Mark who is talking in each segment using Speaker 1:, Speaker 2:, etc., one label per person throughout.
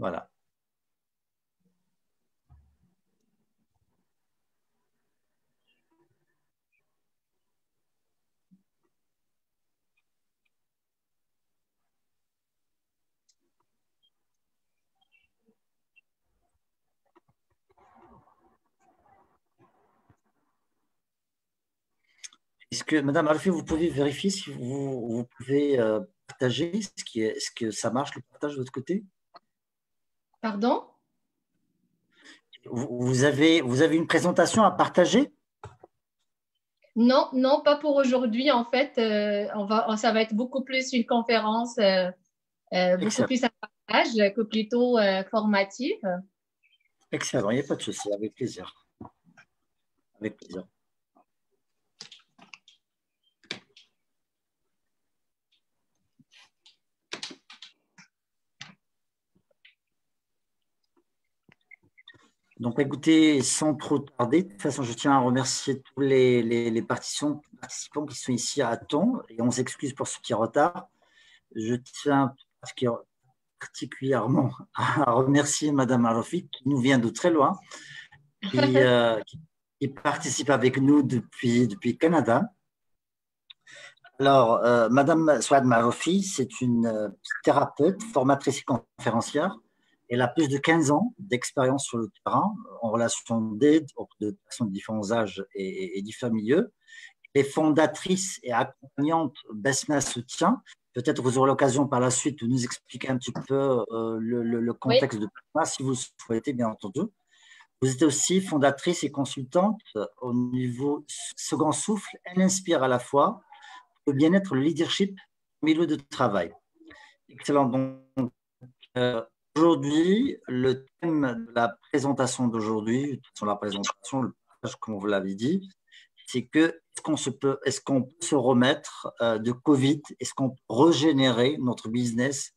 Speaker 1: Voilà. Est-ce que, Madame Alfie, vous pouvez vérifier si vous pouvez partager ce que ça marche le partage de votre côté?
Speaker 2: Pardon?
Speaker 1: Vous avez une présentation à partager?
Speaker 2: Non, non, pas pour aujourd'hui. En fait, ça va être beaucoup plus une conférence, beaucoup
Speaker 1: Excellent.
Speaker 2: plus un partage que plutôt formative.
Speaker 1: Excellent, il n'y a pas de souci, avec plaisir. Avec plaisir. Donc, écoutez, sans trop tarder, de toute façon, je tiens à remercier tous les participants qui sont ici à temps et on s'excuse pour ce qui est en retard. Je tiens particulièrement à remercier Madame Arofi qui nous vient de très loin, qui participe avec nous depuis le Canada. Alors, Madame Souad Marofi, c'est une thérapeute, formatrice et conférencière. Elle a plus de 15 ans d'expérience sur le terrain en relation d'aide auprès de personnes de différents âges et différents milieux. Elle est fondatrice et accompagnante Besna Soutien. Peut-être vous aurez l'occasion par la suite de nous expliquer un petit peu le
Speaker 2: Oui,
Speaker 1: contexte de Besna, si vous le souhaitez, bien entendu. Vous êtes aussi fondatrice et consultante au niveau second souffle. Elle inspire à la fois le bien-être, le leadership au milieu de travail. Excellent. Donc, aujourd'hui, le thème de la présentation d'aujourd'hui, sur la présentation, le partage, comme vous l'avez dit, c'est que est-ce qu'on peut se remettre de Covid? Est-ce qu'on peut régénérer notre business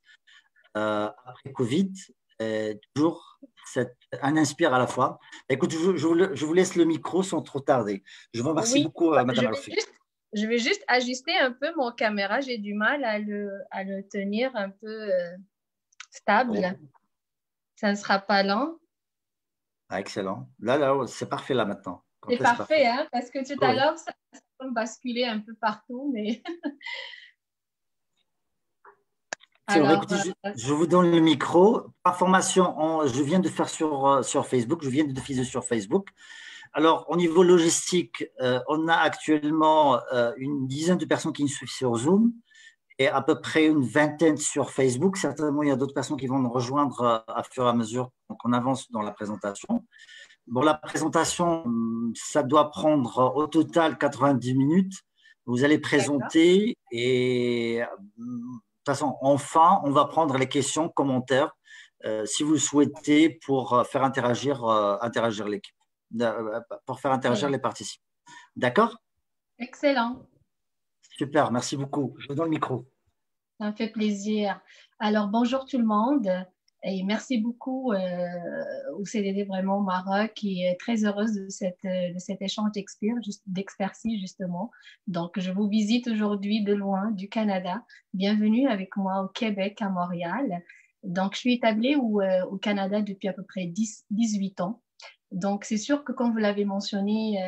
Speaker 1: après Covid? Toujours un inspire à la fois. Écoute, je vous laisse le micro sans trop tarder. Je vous remercie
Speaker 2: oui.
Speaker 1: beaucoup,
Speaker 2: Je
Speaker 1: Madame
Speaker 2: vais
Speaker 1: Alfi.
Speaker 2: juste, je vais juste ajuster un peu mon caméra. J'ai du mal à le tenir un peu stable. Ça ne sera pas lent.
Speaker 1: Ah, excellent. Là, c'est parfait là maintenant.
Speaker 2: C'est
Speaker 1: Complet, c'est
Speaker 2: parfait,
Speaker 1: parfait.
Speaker 2: hein, parce que tout à
Speaker 1: Oui.
Speaker 2: l'heure, ça peut basculer un peu partout. Mais
Speaker 1: Excellent. Bah,
Speaker 2: alors,
Speaker 1: écoutez, je vous donne le micro. Information, je viens de faire sur Facebook. Je viens de diffuser sur Facebook. Alors, au niveau logistique, on a actuellement une dizaine de personnes qui nous suivent sur Zoom et à peu près une vingtaine sur Facebook. Certainement, il y a d'autres personnes qui vont nous rejoindre à fur et à mesure qu'on avance dans la présentation. Bon, la présentation, ça doit prendre au total 90 minutes. Vous allez
Speaker 2: d'accord.
Speaker 1: présenter et de toute façon, enfin, on va prendre les questions, commentaires, si vous le souhaitez, pour faire interagir l'équipe, pour faire interagir
Speaker 2: Excellent.
Speaker 1: les participants. D'accord?
Speaker 2: Excellent.
Speaker 1: Super, merci beaucoup. Je vous donne le micro.
Speaker 2: Ça me fait plaisir. Alors, bonjour tout le monde et merci beaucoup au CDD vraiment Maroc qui est très heureuse de cet échange d'expertise justement. Donc, je vous visite aujourd'hui de loin du Canada. Bienvenue avec moi au Québec, à Montréal. Donc, je suis établie au Canada depuis à peu près 18 ans. Donc, c'est sûr que comme vous l'avez mentionné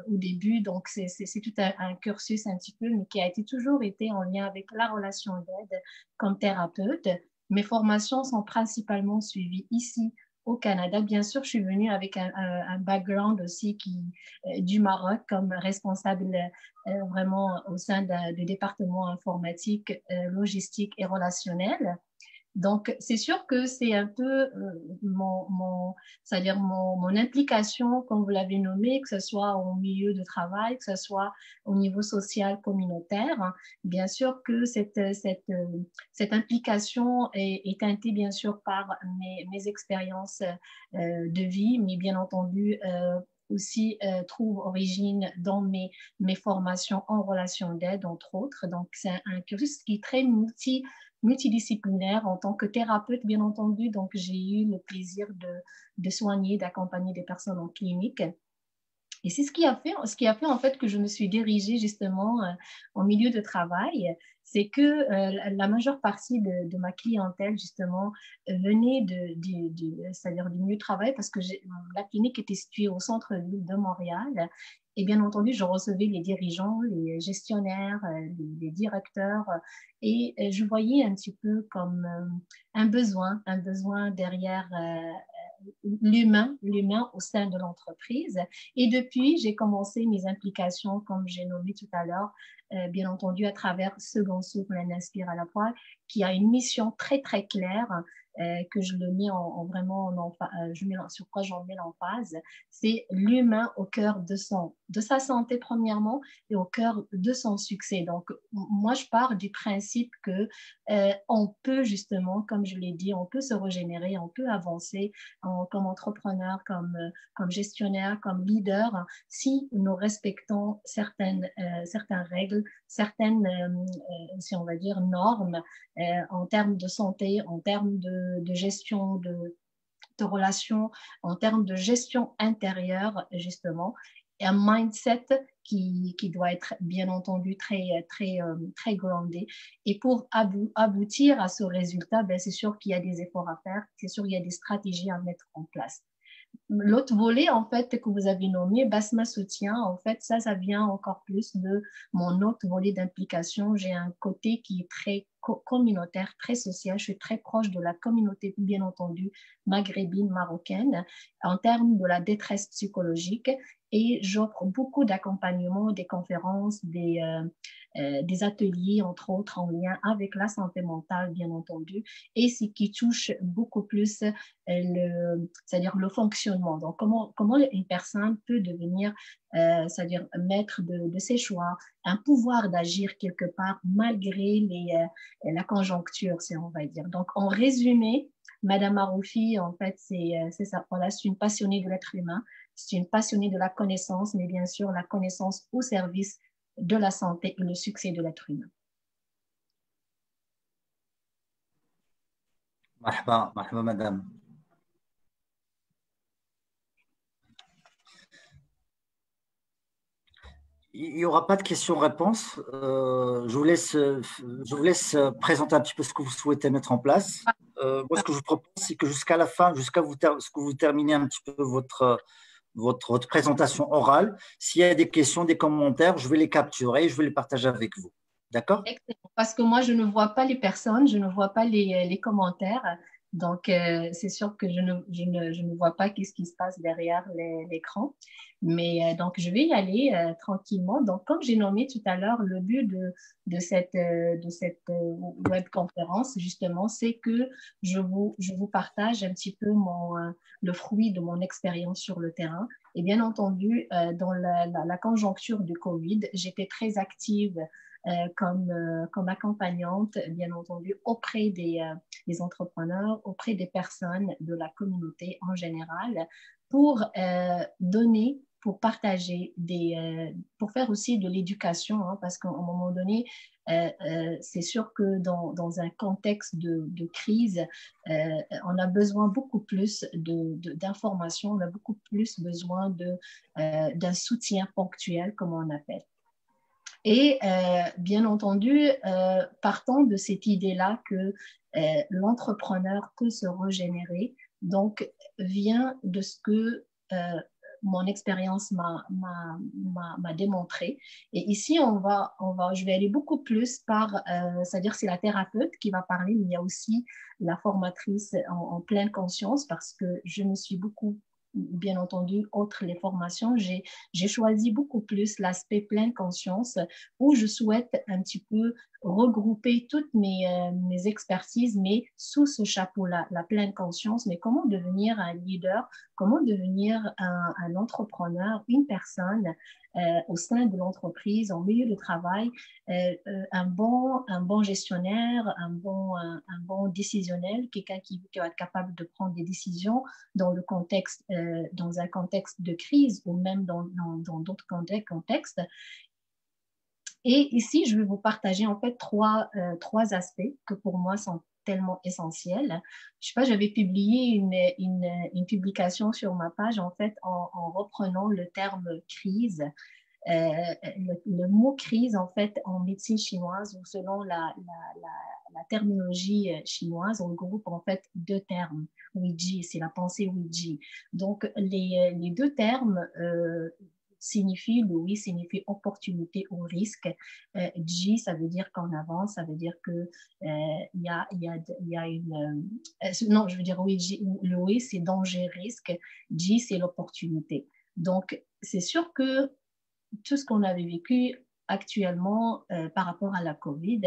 Speaker 2: au début, donc c'est tout un cursus un petit peu, mais qui a été toujours été en lien avec la relation d'aide comme thérapeute. Mes formations sont principalement suivies ici au Canada. Bien sûr, je suis venue avec un background aussi du Maroc comme responsable vraiment au sein du département informatique, logistique et relationnel. Donc, c'est sûr que c'est un peu c'est-à-dire mon implication, comme vous l'avez nommé, que ce soit au milieu de travail, que ce soit au niveau social, communautaire. Hein. Bien sûr que cette implication est teintée, bien sûr, par mes expériences de vie, mais bien entendu, aussi trouve origine dans mes formations en relation d'aide, entre autres. Donc, c'est un cursus qui est très multidisciplinaire en tant que thérapeute, bien entendu. Donc, j'ai eu le plaisir de soigner, d'accompagner des personnes en clinique. Et c'est ce qui a fait en fait que je me suis dirigée justement en milieu de travail, c'est que la majeure partie de ma clientèle justement venait c'est-à-dire du milieu de travail parce que la clinique était située au centre-ville de Montréal. Et bien entendu, je recevais les dirigeants, les gestionnaires, les directeurs, et je voyais un petit peu comme un besoin derrière l'humain au sein de l'entreprise. Et depuis, j'ai commencé mes implications, comme j'ai nommé tout à l'heure, bien entendu à travers Second Souffle, un Inspire à la fois, qui a une mission très, très claire que je le mets je mets sur quoi j'en mets l'emphase, c'est l'humain au cœur de sa santé premièrement et au cœur de son succès. Donc, moi, je pars du principe que on peut justement, comme je l'ai dit, on peut se régénérer, on peut avancer comme entrepreneur, comme gestionnaire, comme leader, si nous respectons certaines règles, certaines, si on va dire, normes en termes de santé, en termes de gestion de relations, en termes de gestion intérieure, justement, et un mindset qui doit être bien entendu très groundé. Et pour aboutir à ce résultat, ben, c'est sûr qu'il y a des efforts à faire, c'est sûr qu'il y a des stratégies à mettre en place. L'autre volet, en fait, que vous avez nommé, Basma Soutien, en fait, ça vient encore plus de mon autre volet d'implication. J'ai un côté qui est très communautaire, très social. Je suis très proche de la communauté, bien entendu, maghrébine, marocaine, en termes de la détresse psychologique. Et j'offre beaucoup d'accompagnement, des conférences, des ateliers, entre autres, en lien avec la santé mentale, bien entendu, et ce qui touche beaucoup plus c'est-à-dire le fonctionnement. Donc, comment une personne peut devenir, c'est-à-dire maître de ses choix, un pouvoir d'agir quelque part malgré la conjoncture, si on va dire. Donc, en résumé, Madame Aroufi, en fait, c'est ça. Voilà, c'est une passionnée de l'être humain, c'est une passionnée de la connaissance, mais bien sûr, la connaissance au service de la santé et le succès de l'être humain.
Speaker 1: Marhaba, marhaba, madame. Il n'y aura pas de questions-réponses. Je vous laisse présenter un petit peu ce que vous souhaitez mettre en place. Moi, ce que je vous propose, c'est que jusqu'à la fin, ce que vous terminez un petit peu votre présentation orale, s'il y a des questions, des commentaires, je vais les capturer et je vais les partager avec vous. D'accord?
Speaker 2: Excellent. Parce que moi, je ne vois pas les personnes, je ne vois pas les commentaires. Donc, c'est sûr que je ne vois pas qu'est-ce qui se passe derrière l'écran. Mais donc, je vais y aller tranquillement. Donc, comme j'ai nommé tout à l'heure, le but de cette webconférence, justement, c'est que je vous partage un petit peu le fruit de mon expérience sur le terrain. Et bien entendu, dans la conjoncture du Covid, j'étais très active comme accompagnante, bien entendu, auprès des entrepreneurs, auprès des personnes de la communauté en général, pour donner, pour partager, pour faire aussi de l'éducation, hein, parce qu'à un moment donné, c'est sûr que dans un contexte de crise, on a besoin beaucoup plus d'informations, on a beaucoup plus besoin d'un soutien ponctuel, comme on appelle. Et bien entendu, partant de cette idée-là que l'entrepreneur peut se régénérer, donc vient de ce que mon expérience m'a démontré. Et ici, je vais aller beaucoup plus c'est-à-dire c'est la thérapeute qui va parler, mais il y a aussi la formatrice en pleine conscience parce que je me suis beaucoup bien entendu, outre les formations, j'ai choisi beaucoup plus l'aspect pleine conscience où je souhaite un petit peu regrouper toutes mes expertises, mais sous ce chapeau-là, la pleine conscience, mais comment devenir un leader, comment devenir un entrepreneur, une personne au sein de l'entreprise, en milieu de travail, un bon gestionnaire, un bon décisionnel, quelqu'un qui va être capable de prendre des décisions dans dans un contexte de crise ou même dans d'autres contextes. Et ici, je vais vous partager en fait trois aspects que pour moi sont tellement essentiel. Je sais pas, j'avais publié une publication sur ma page, en fait, en reprenant le terme crise. Le mot crise, en fait, en médecine chinoise, ou selon la terminologie chinoise, on regroupe en fait deux termes. Huiji, c'est la pensée Huiji. Donc, les deux termes signifient, le oui signifie opportunité ou risque. Ji, ça veut dire qu'en avance, ça veut dire que y a une... non, je veux dire oui, le oui, c'est danger, risque. Ji, c'est l'opportunité. Donc, c'est sûr que tout ce qu'on avait vécu actuellement par rapport à la COVID,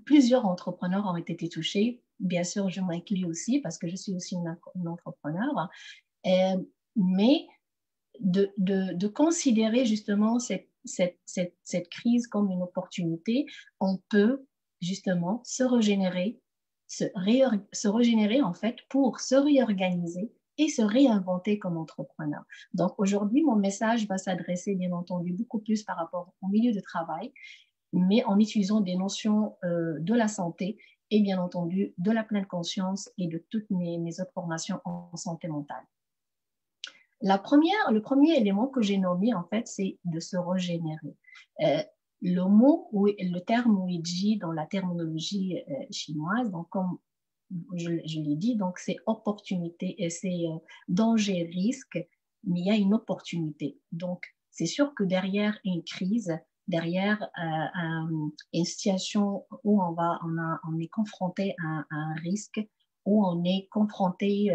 Speaker 2: plusieurs entrepreneurs ont été touchés. Bien sûr, je m'inclus aussi parce que je suis aussi une entrepreneur. Mais de considérer justement cette crise comme une opportunité, on peut justement se régénérer en fait pour se réorganiser et se réinventer comme entrepreneur. Donc aujourd'hui, mon message va s'adresser bien entendu beaucoup plus par rapport au milieu de travail, mais en utilisant des notions de la santé et bien entendu de la pleine conscience et de toutes mes autres formations en santé mentale. Le premier élément que j'ai nommé, en fait, c'est de se régénérer. Le terme Ouija dans la terminologie chinoise, donc comme je l'ai dit, donc c'est opportunité et c'est danger, risque, mais il y a une opportunité. Donc, c'est sûr que derrière une crise, derrière une situation où on est confronté à un risque, où on est confronté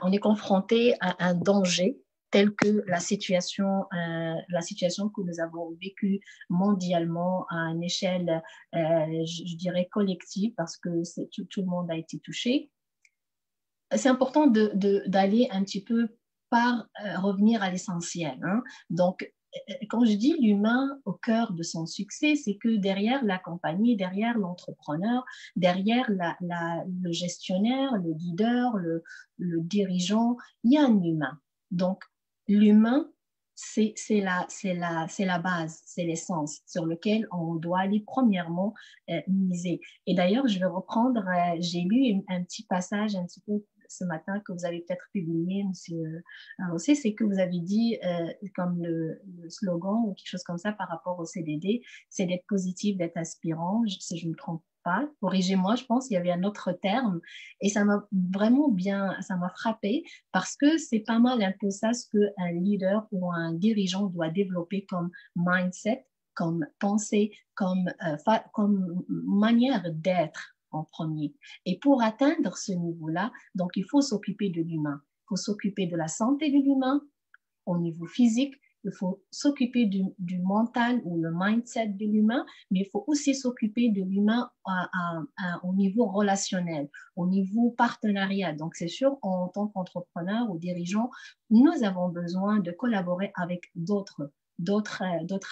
Speaker 2: on est confronté à un danger tel que la situation que nous avons vécue mondialement à une échelle, je dirais, collective, parce que tout le monde a été touché. C'est important d'aller un petit peu par revenir à l'essentiel. Hein. Donc, quand je dis l'humain au cœur de son succès, c'est que derrière la compagnie, derrière l'entrepreneur, derrière le gestionnaire, le leader, le dirigeant, il y a un humain. Donc, l'humain, c'est la base, c'est l'essence sur laquelle on doit aller premièrement miser. Et d'ailleurs, je vais reprendre, j'ai lu un petit passage un petit peu ce matin que vous avez peut-être publié, monsieur Rossé, c'est que vous avez dit, comme le slogan ou quelque chose comme ça par rapport au CDD, c'est d'être positif, d'être aspirant, si je ne me trompe pas. Corrigez-moi, je pense qu'il y avait un autre terme. Et ça m'a vraiment ça m'a frappé parce que c'est pas mal un peu ça ce qu'un leader ou un dirigeant doit développer comme mindset, comme pensée, comme manière d'être en premier. Et pour atteindre ce niveau-là, donc il faut s'occuper de l'humain. Il faut s'occuper de la santé de l'humain au niveau physique. Il faut s'occuper du mental ou le mindset de l'humain, mais il faut aussi s'occuper de l'humain au niveau relationnel, au niveau partenariat. Donc, c'est sûr, en tant qu'entrepreneur ou dirigeant, nous avons besoin de collaborer avec d'autres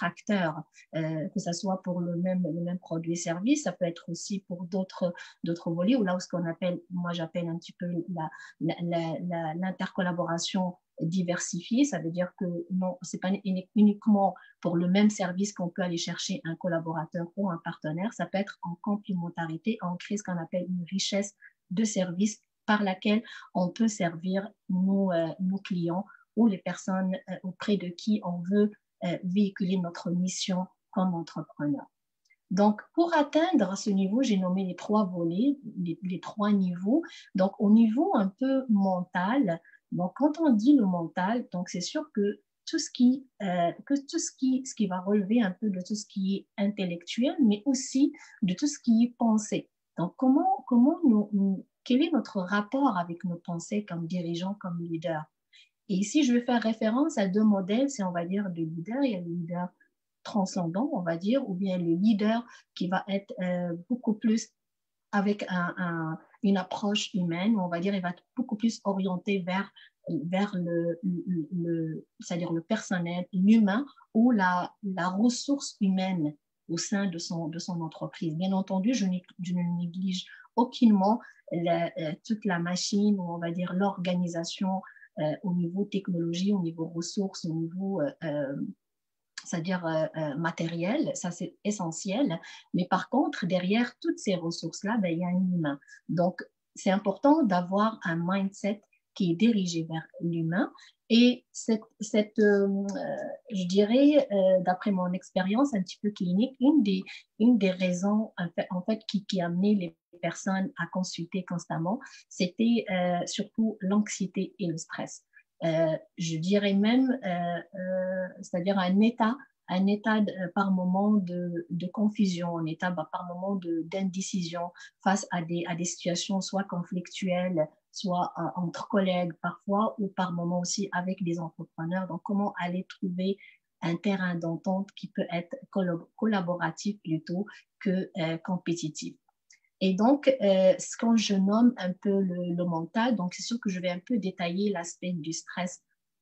Speaker 2: acteurs, que ce soit pour le même produit et service, ça peut être aussi pour d'autres volets, ou là où ce qu'on appelle, moi j'appelle un petit peu l'intercollaboration diversifiée, ça veut dire que non, c'est pas uniquement pour le même service qu'on peut aller chercher un collaborateur ou un partenaire, ça peut être en complémentarité, en créer ce qu'on appelle une richesse de services par laquelle on peut servir nos clients ou les personnes auprès de qui on veut véhiculer notre mission comme entrepreneur. Donc, pour atteindre ce niveau, j'ai nommé les trois volets, les trois niveaux. Donc, au niveau un peu mental, donc quand on dit le mental, donc c'est sûr que tout ce qui va relever un peu de tout ce qui est intellectuel, mais aussi de tout ce qui est pensée. Donc, quel est notre rapport avec nos pensées comme dirigeants, comme leaders? Et ici, je vais faire référence à deux modèles, c'est on va dire de leader. Il y a le leader transcendant, on va dire, ou bien le leader qui va être beaucoup plus avec une approche humaine, on va dire, il va être beaucoup plus orienté vers c'est-à-dire le personnel, l'humain ou la ressource humaine au sein de son entreprise. Bien entendu, je ne néglige aucunement toute la machine, ou on va dire l'organisation au niveau technologie, au niveau ressources, au niveau c'est-à-dire matériel, ça c'est essentiel. Mais par contre, derrière toutes ces ressources-là, ben, il y a un humain. Donc, c'est important d'avoir un mindset qui est dirigé vers l'humain. Et je dirais, d'après mon expérience un petit peu clinique, une des raisons en fait qui a amené les personnes à consulter constamment, c'était surtout l'anxiété et le stress. Je dirais même, c'est-à-dire un état par moment de confusion, un état par moment d'indécision face à des situations soit conflictuelles, soit entre collègues parfois, ou par moment aussi avec des entrepreneurs. Donc, comment aller trouver un terrain d'entente qui peut être collaboratif plutôt que compétitif. Et donc, quand je nomme un peu le mental, donc c'est sûr que je vais un peu détailler l'aspect du stress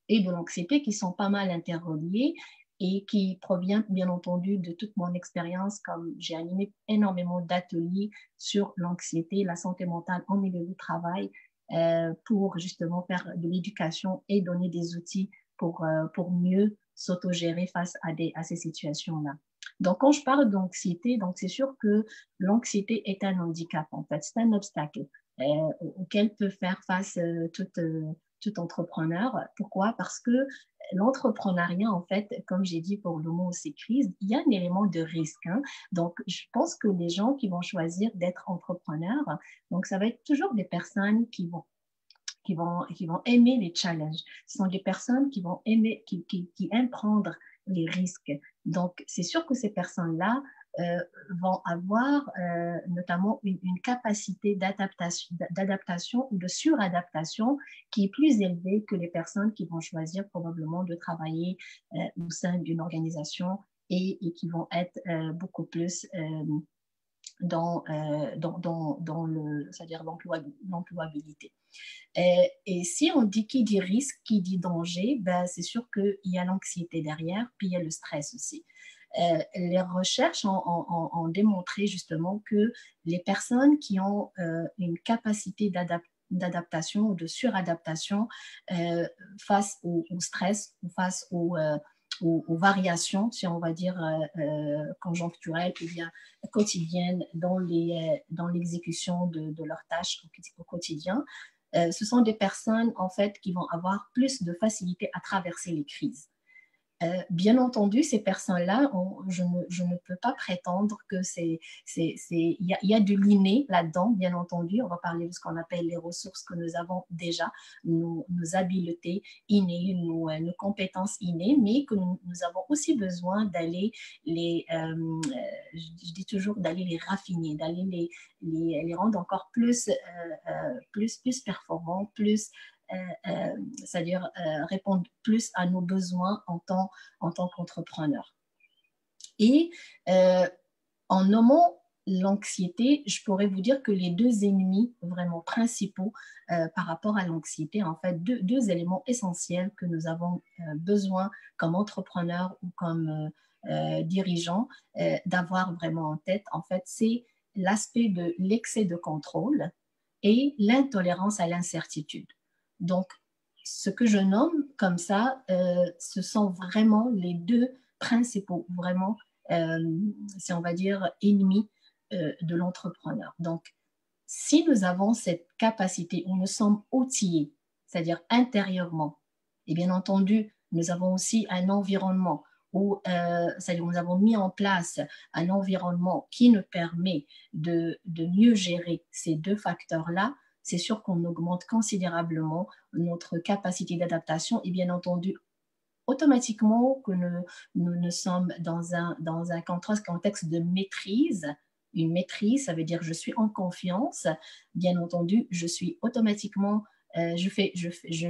Speaker 2: et de l'anxiété qui sont pas mal interreliés et qui proviennent bien entendu de toute mon expérience, comme j'ai animé énormément d'ateliers sur l'anxiété, la santé mentale en milieu de travail, pour justement faire de l'éducation et donner des outils pour mieux s'autogérer face à ces situations-là. Donc, quand je parle d'anxiété, donc c'est sûr que l'anxiété est un handicap, en fait, c'est un obstacle auquel peut faire face tout entrepreneur. Pourquoi? Parce que l'entrepreneuriat, en fait, comme j'ai dit pour le mot aussi crise, il y a un élément de risque. Hein. Donc, je pense que les gens qui vont choisir d'être entrepreneurs, donc ça va être toujours des personnes qui vont aimer les challenges. Ce sont des personnes qui vont aimer, qui aiment prendre les risques. Donc, c'est sûr que ces personnes-là vont avoir notamment une capacité d'adaptation ou de suradaptation qui est plus élevée que les personnes qui vont choisir probablement de travailler au sein d'une organisation et qui vont être beaucoup plus dans c'est-à-dire l'employabilité. Et si on dit qui dit risque, qui dit danger, ben, c'est sûr qu'il y a l'anxiété derrière, puis il y a le stress aussi. Les recherches ont démontré justement que les personnes qui ont une capacité d'adaptation ou de suradaptation face au stress ou face aux variations, si on va dire conjoncturelles ou bien quotidiennes dans l'exécution de leurs tâches au quotidien, ce sont des personnes en fait qui vont avoir plus de facilité à traverser les crises. Bien entendu, ces personnes-là, je ne peux pas prétendre que il y a de l'inné là-dedans, bien entendu. On va parler de ce qu'on appelle les ressources que nous avons déjà, nos habiletés innées, nos compétences innées, mais que nous avons aussi besoin d'aller je dis toujours, d'aller les raffiner, d'aller les rendre encore plus performants, c'est-à-dire répondre plus à nos besoins en tant qu'entrepreneur. Et en nommant l'anxiété, je pourrais vous dire que les deux ennemis vraiment principaux par rapport à l'anxiété, en fait, deux éléments essentiels que nous avons besoin comme entrepreneurs ou comme dirigeants d'avoir vraiment en tête, en fait, c'est l'aspect de l'excès de contrôle et l'intolérance à l'incertitude. Donc, ce que je nomme comme ça, ce sont vraiment les deux principaux, vraiment, si on va dire, ennemis de l'entrepreneur. Donc, si nous avons cette capacité où nous sommes outillés, c'est-à-dire intérieurement, et bien entendu, nous avons aussi un environnement où c'est-à-dire nous avons mis en place un environnement qui nous permet de mieux gérer ces deux facteurs-là, c'est sûr qu'on augmente considérablement notre capacité d'adaptation et bien entendu, automatiquement que nous sommes dans un contexte de maîtrise. Une maîtrise, ça veut dire je suis en confiance. Bien entendu, je suis automatiquement, je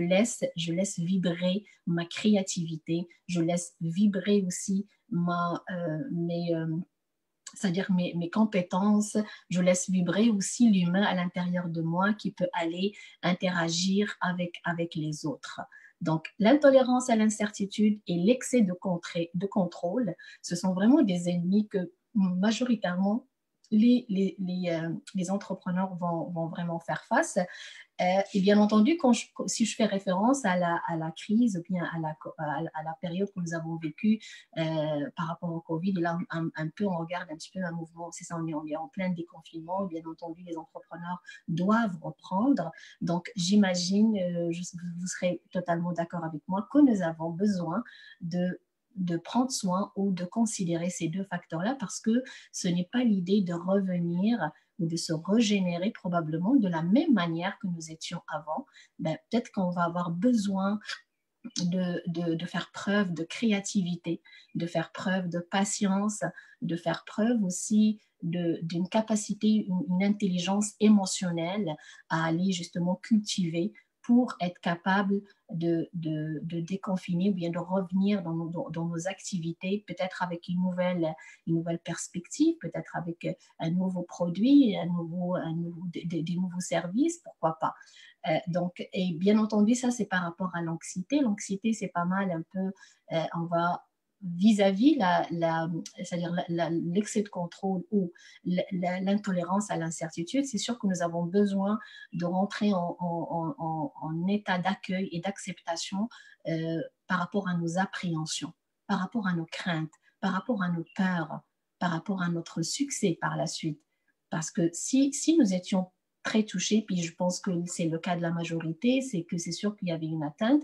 Speaker 2: laisse vibrer ma créativité, je laisse vibrer aussi c'est-à-dire mes compétences, je laisse vibrer aussi l'humain à l'intérieur de moi qui peut aller interagir avec les autres. Donc, l'intolérance à l'incertitude et l'excès de contrôle, ce sont vraiment des ennemis que majoritairement les entrepreneurs vont vraiment faire face. Et bien entendu, si je fais référence à la crise ou bien à la période que nous avons vécue par rapport au Covid, et là, un peu, on regarde un petit peu un mouvement, c'est ça, on est en plein déconfinement, bien entendu, les entrepreneurs doivent reprendre. Donc, j'imagine, vous serez totalement d'accord avec moi, que nous avons besoin de prendre soin ou de considérer ces deux facteurs-là parce que ce n'est pas l'idée de revenir ou de se régénérer probablement de la même manière que nous étions avant. Ben, peut-être qu'on va avoir besoin de faire preuve de créativité, de faire preuve de patience, de faire preuve aussi d'une capacité, une intelligence émotionnelle à aller justement cultiver pour être capable de déconfiner ou bien de revenir dans nos activités, peut-être avec une nouvelle perspective, peut-être avec un nouveau produit, des nouveaux services, pourquoi pas. Donc, et bien entendu, ça, c'est par rapport à l'anxiété. L'anxiété, c'est pas mal un peu, on va vis-à-vis c'est-à-dire l'excès de contrôle ou l'intolérance à l'incertitude, c'est sûr que nous avons besoin de rentrer en état d'accueil et d'acceptation par rapport à nos appréhensions, par rapport à nos craintes, par rapport à nos peurs, par rapport à notre succès par la suite. Parce que si nous étions très touchés, puis je pense que c'est le cas de la majorité, c'est que c'est sûr qu'il y avait une atteinte.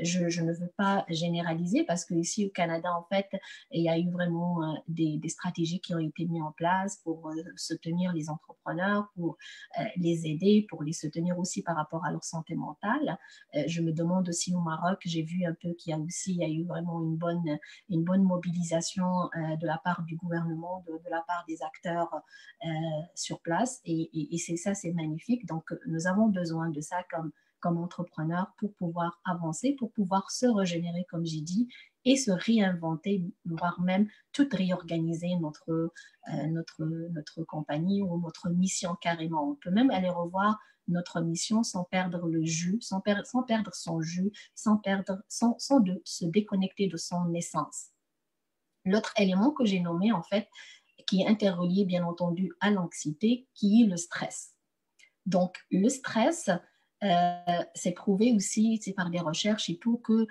Speaker 2: Je ne veux pas généraliser parce qu'ici au Canada, en fait, il y a eu vraiment des stratégies qui ont été mises en place pour soutenir les entrepreneurs, pour les aider, pour les soutenir aussi par rapport à leur santé mentale. Je me demande aussi au Maroc, j'ai vu un peu qu'il y a eu vraiment une bonne mobilisation de la part du gouvernement, de la part des acteurs sur place et c'est ça, c'est magnifique. Donc, nous avons besoin de ça comme entrepreneurs pour pouvoir avancer, pour pouvoir se régénérer, comme j'ai dit, et se réinventer, voire même tout réorganiser notre compagnie ou notre mission carrément. On peut même aller revoir notre mission sans perdre le jus, sans perdre son jus, sans se déconnecter de son essence. L'autre élément que j'ai nommé, en fait, qui est interrelié, bien entendu, à l'anxiété, qui est le stress. Donc, le stress, c'est prouvé aussi, c'est par des recherches et tout, que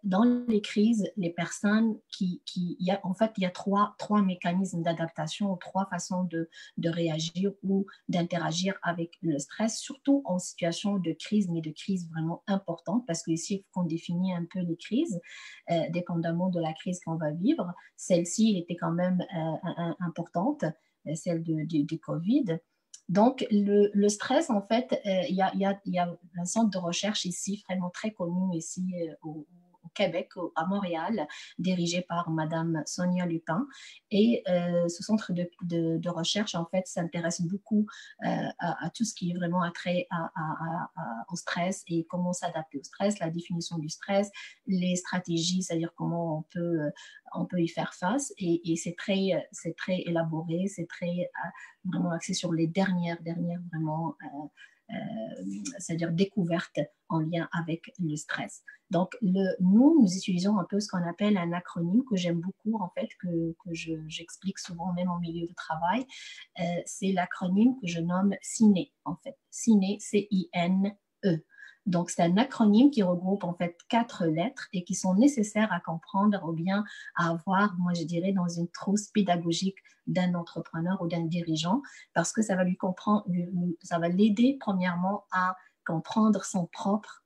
Speaker 2: dans les crises, les personnes en fait, il y a trois mécanismes d'adaptation, trois façons de réagir ou d'interagir avec le stress, surtout en situation de crise, mais de crise vraiment importante, parce qu'ici, il faut qu'on définisse un peu les crises, dépendamment de la crise qu'on va vivre. Celle-ci était quand même importante, celle du COVID. Donc, le stress, en fait, il y a un centre de recherche ici, vraiment très connu ici au Québec, à Montréal, dirigé par Madame Sonia Lupin. Et ce centre de recherche, en fait, s'intéresse beaucoup à tout ce qui est vraiment attrait au stress et comment s'adapter au stress, la définition du stress, les stratégies, c'est-à-dire comment on peut y faire face. Et c'est très élaboré, c'est très vraiment axé sur les dernières vraiment, c'est-à-dire découvertes en lien avec le stress. Donc, nous utilisons un peu ce qu'on appelle un acronyme que j'aime beaucoup, en fait, que j'explique souvent même en milieu de travail. C'est l'acronyme que je nomme CINE, en fait. CINE, C-I-N-E. Donc, c'est un acronyme qui regroupe en fait 4 lettres et qui sont nécessaires à comprendre ou bien à avoir, moi je dirais, dans une trousse pédagogique d'un entrepreneur ou d'un dirigeant parce que ça va ça va l'aider premièrement à comprendre son propre,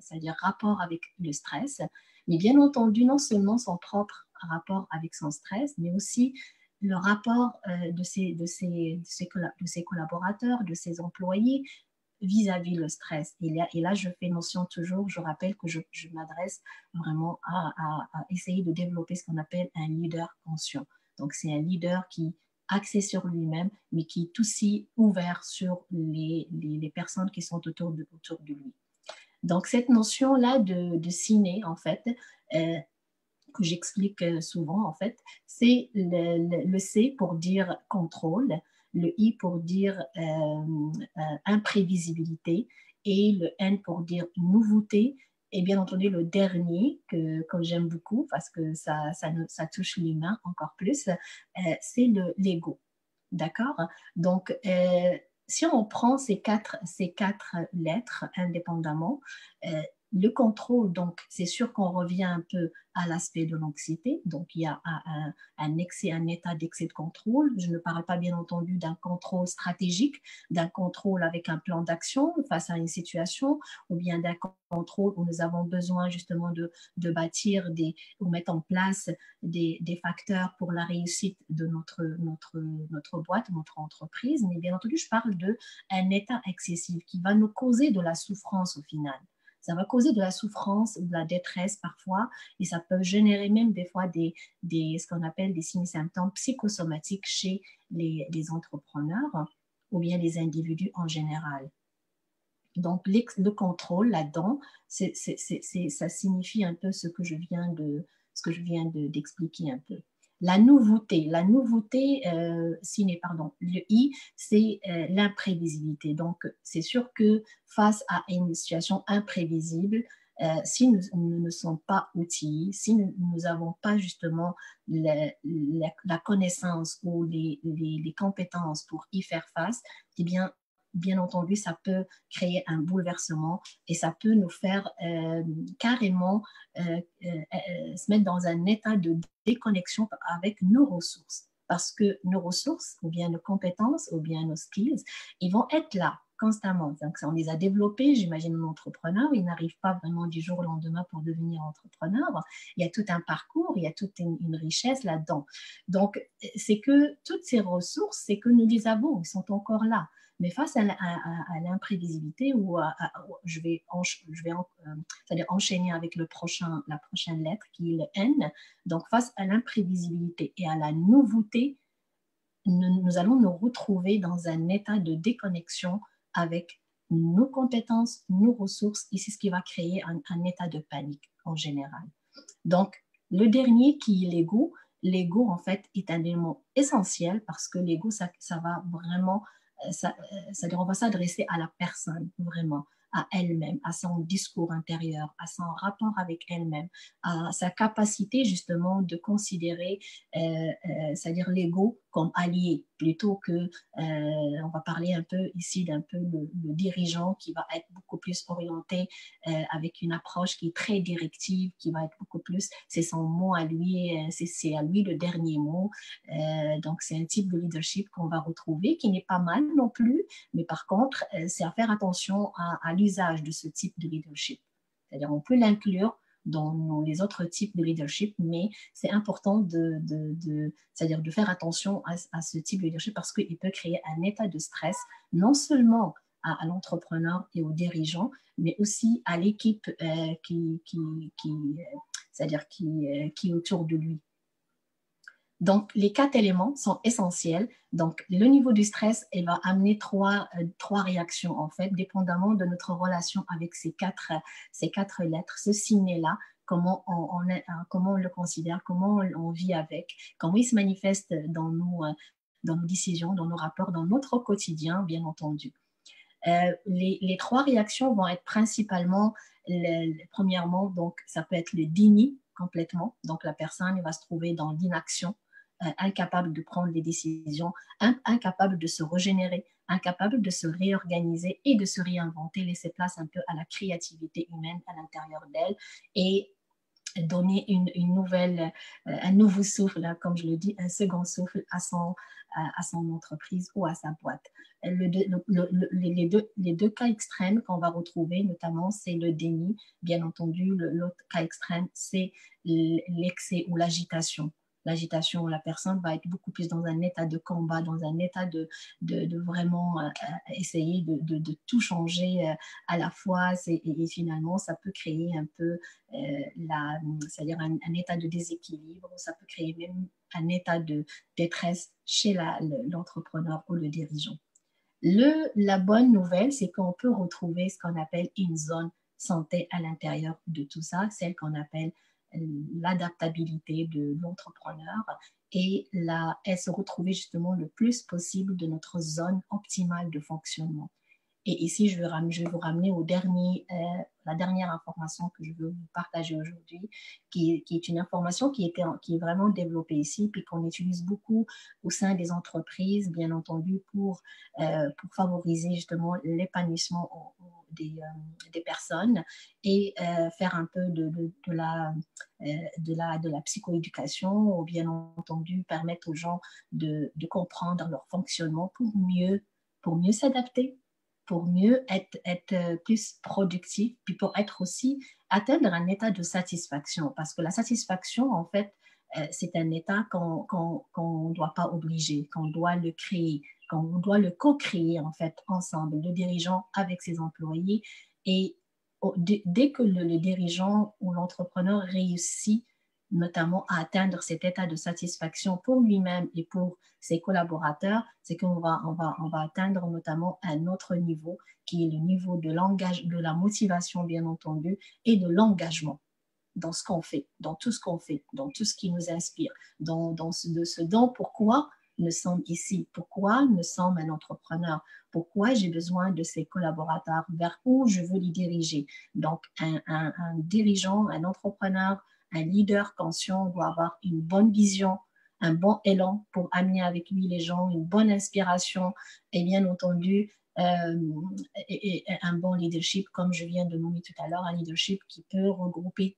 Speaker 2: c'est-à-dire rapport avec le stress, mais bien entendu non seulement son propre rapport avec son stress, mais aussi le rapport de ses collaborateurs, de ses employés, vis-à-vis le stress. Et là, je fais mention toujours, je rappelle que je m'adresse vraiment à essayer de développer ce qu'on appelle un leader conscient. Donc, c'est un leader qui est axé sur lui-même, mais qui est aussi ouvert sur les personnes qui sont autour de lui. Donc, cette notion-là de ciné, en fait, que j'explique souvent, en fait, c'est le C pour dire contrôle, le I pour dire imprévisibilité et le N pour dire nouveauté. Et bien entendu, le dernier que j'aime beaucoup parce que ça touche l'humain encore plus, c'est l'ego. D'accord? Donc, si on prend ces quatre lettres indépendamment, le contrôle, donc, c'est sûr qu'on revient un peu à l'aspect de l'anxiété. Donc, il y a un état d'excès de contrôle. Je ne parle pas, bien entendu, d'un contrôle stratégique, d'un contrôle avec un plan d'action face à une situation, ou bien d'un contrôle où nous avons besoin justement de bâtir ou mettre en place des facteurs pour la réussite de notre boîte, notre entreprise. Mais bien entendu, je parle d'un état excessif qui va nous causer de la souffrance au final. Ça va causer de la souffrance ou de la détresse parfois, et ça peut générer même des fois ce qu'on appelle des signes et symptômes psychosomatiques chez les entrepreneurs ou bien les individus en général. Donc, le contrôle là-dedans, ça signifie un peu ce que je viens d'expliquer un peu. La nouveauté, le I, c'est l'imprévisibilité. Donc, c'est sûr que face à une situation imprévisible, si nous ne sommes pas outillés, si nous n'avons pas justement la connaissance ou les compétences pour y faire face, eh bien entendu, ça peut créer un bouleversement et ça peut nous faire carrément se mettre dans un état de déconnexion avec nos ressources. Parce que nos ressources, ou bien nos compétences, ou bien nos skills, ils vont être là constamment. Donc, on les a développés, j'imagine, un entrepreneur, il n'arrive pas vraiment du jour au lendemain pour devenir entrepreneur. Il y a tout un parcours, il y a toute une richesse là-dedans. Donc, c'est que toutes ces ressources, c'est que nous les avons, ils sont encore là. Mais face à l'imprévisibilité, je vais c'est-à-dire enchaîner avec la prochaine lettre qui est le N. Donc, face à l'imprévisibilité et à la nouveauté, nous allons nous retrouver dans un état de déconnexion avec nos compétences, nos ressources, et c'est ce qui va créer un état de panique en général. Donc, le dernier qui est l'ego, l'ego en fait est un élément essentiel parce que l'ego, ça va vraiment, c'est-à-dire on va s'adresser à la personne vraiment, à elle-même, à son discours intérieur, à son rapport avec elle-même, à sa capacité justement de considérer, c'est-à-dire l'ego comme allié, plutôt que, on va parler un peu ici d'un peu le dirigeant qui va être beaucoup plus orienté avec une approche qui est très directive, qui va être beaucoup plus, c'est son mot à lui, c'est à lui le dernier mot. Donc, c'est un type de leadership qu'on va retrouver, qui n'est pas mal non plus, mais par contre, c'est à faire attention à l'usage de ce type de leadership. C'est-à-dire, on peut l'inclure dans les autres types de leadership, mais c'est important c'est-à-dire de faire attention à ce type de leadership parce qu'il peut créer un état de stress, non seulement à l'entrepreneur et aux dirigeants, mais aussi à l'équipe c'est-à-dire qui est autour de lui. Donc, les 4 éléments sont essentiels. Donc, le niveau du stress, il va amener trois réactions, en fait, dépendamment de notre relation avec ces quatre lettres, ce signe-là, comment on le considère, comment on vit avec, comment il se manifeste dans nos décisions, dans nos rapports, dans notre quotidien, bien entendu. Les 3 réactions vont être principalement, premièrement, donc ça peut être le déni complètement. Donc, la personne va se trouver dans l'inaction, incapable de prendre des décisions, incapable de se régénérer, incapable de se réorganiser et de se réinventer, laisser place un peu à la créativité humaine à l'intérieur d'elle et donner un nouveau souffle, là, comme je le dis, un second souffle à son entreprise ou à sa boîte. Les deux cas extrêmes qu'on va retrouver, notamment, c'est le déni. Bien entendu, l'autre cas extrême, c'est l'excès ou l'agitation. L'agitation où la personne va être beaucoup plus dans un état de combat, dans un état de vraiment essayer de tout changer à la fois. Et finalement, ça peut créer un peu c'est-à-dire un état de déséquilibre. Ça peut créer même un état de détresse chez l'entrepreneur ou le dirigeant. La bonne nouvelle, c'est qu'on peut retrouver ce qu'on appelle une zone santé à l'intérieur de tout ça, celle qu'on appelle l'adaptabilité de l'entrepreneur et elle se retrouver justement le plus possible de notre zone optimale de fonctionnement. Et ici, je vais vous ramener la dernière information que je veux vous partager aujourd'hui, qui est une information qui est vraiment développée ici, puis qu'on utilise beaucoup au sein des entreprises, bien entendu, pour favoriser justement l'épanouissement des personnes et faire un peu de la psychoéducation, ou bien entendu permettre aux gens de comprendre leur fonctionnement pour mieux s'adapter, pour mieux être plus productif, puis pour être aussi atteindre un état de satisfaction. Parce que la satisfaction, en fait, c'est un état qu'on ne doit pas obliger, qu'on doit le créer, qu'on doit le co-créer, en fait, ensemble, le dirigeant avec ses employés. Et dès que le dirigeant ou l'entrepreneur réussit notamment à atteindre cet état de satisfaction pour lui-même et pour ses collaborateurs, c'est qu'on on va atteindre notamment un autre niveau qui est le niveau de la motivation, bien entendu, et de l'engagement dans ce qu'on fait, dans tout ce qu'on fait, dans tout ce qui nous inspire, dans ce dont pourquoi nous sommes ici, pourquoi nous sommes un entrepreneur, pourquoi j'ai besoin de ces collaborateurs, vers où je veux les diriger. Donc, un dirigeant, un entrepreneur, un leader conscient doit avoir une bonne vision, un bon élan pour amener avec lui les gens, une bonne inspiration et bien entendu et un bon leadership, comme je viens de nommer tout à l'heure, un leadership qui peut regrouper.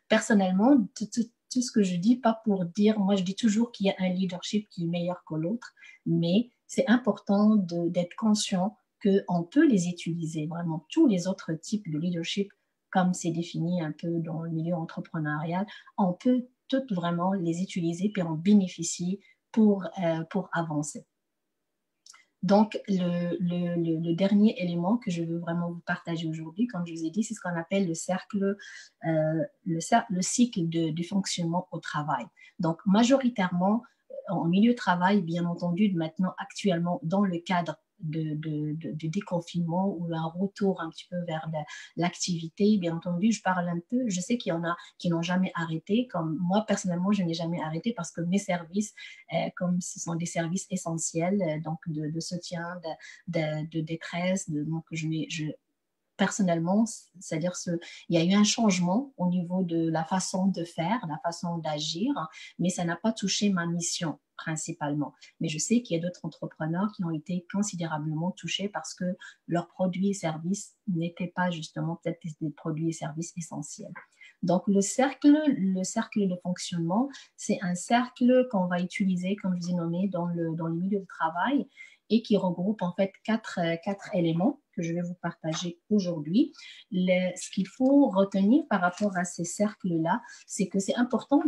Speaker 2: Personnellement, tout ce que je dis, pas pour dire, moi je dis toujours qu'il y a un leadership qui est meilleur que l'autre, mais c'est important d'être conscient qu'on peut les utiliser, vraiment tous les autres types de leadership, comme c'est défini un peu dans le milieu entrepreneurial, on peut toutes vraiment les utiliser puis en bénéficier pour avancer. Donc, le dernier élément que je veux vraiment vous partager aujourd'hui, comme je vous ai dit, c'est ce qu'on appelle le cycle de fonctionnement au travail. Donc, majoritairement, en milieu de travail, bien entendu, maintenant, actuellement, dans le cadre de déconfinement ou un retour un petit peu vers l'activité. Bien entendu, je parle un peu, je sais qu'il y en a qui n'ont jamais arrêté, comme moi personnellement, je n'ai jamais arrêté parce que mes services, comme ce sont des services essentiels, donc de soutien, de détresse, donc personnellement, c'est-à-dire il y a eu un changement au niveau de la façon de faire, la façon d'agir, mais ça n'a pas touché ma mission principalement. Mais je sais qu'il y a d'autres entrepreneurs qui ont été considérablement touchés parce que leurs produits et services n'étaient pas justement peut-être des produits et services essentiels. Donc, le cercle de fonctionnement, c'est un cercle qu'on va utiliser, comme je vous ai nommé, dans le milieu de travail et qui regroupe en fait quatre éléments que je vais vous partager aujourd'hui. Ce qu'il faut retenir par rapport à ces cercles-là, c'est que c'est important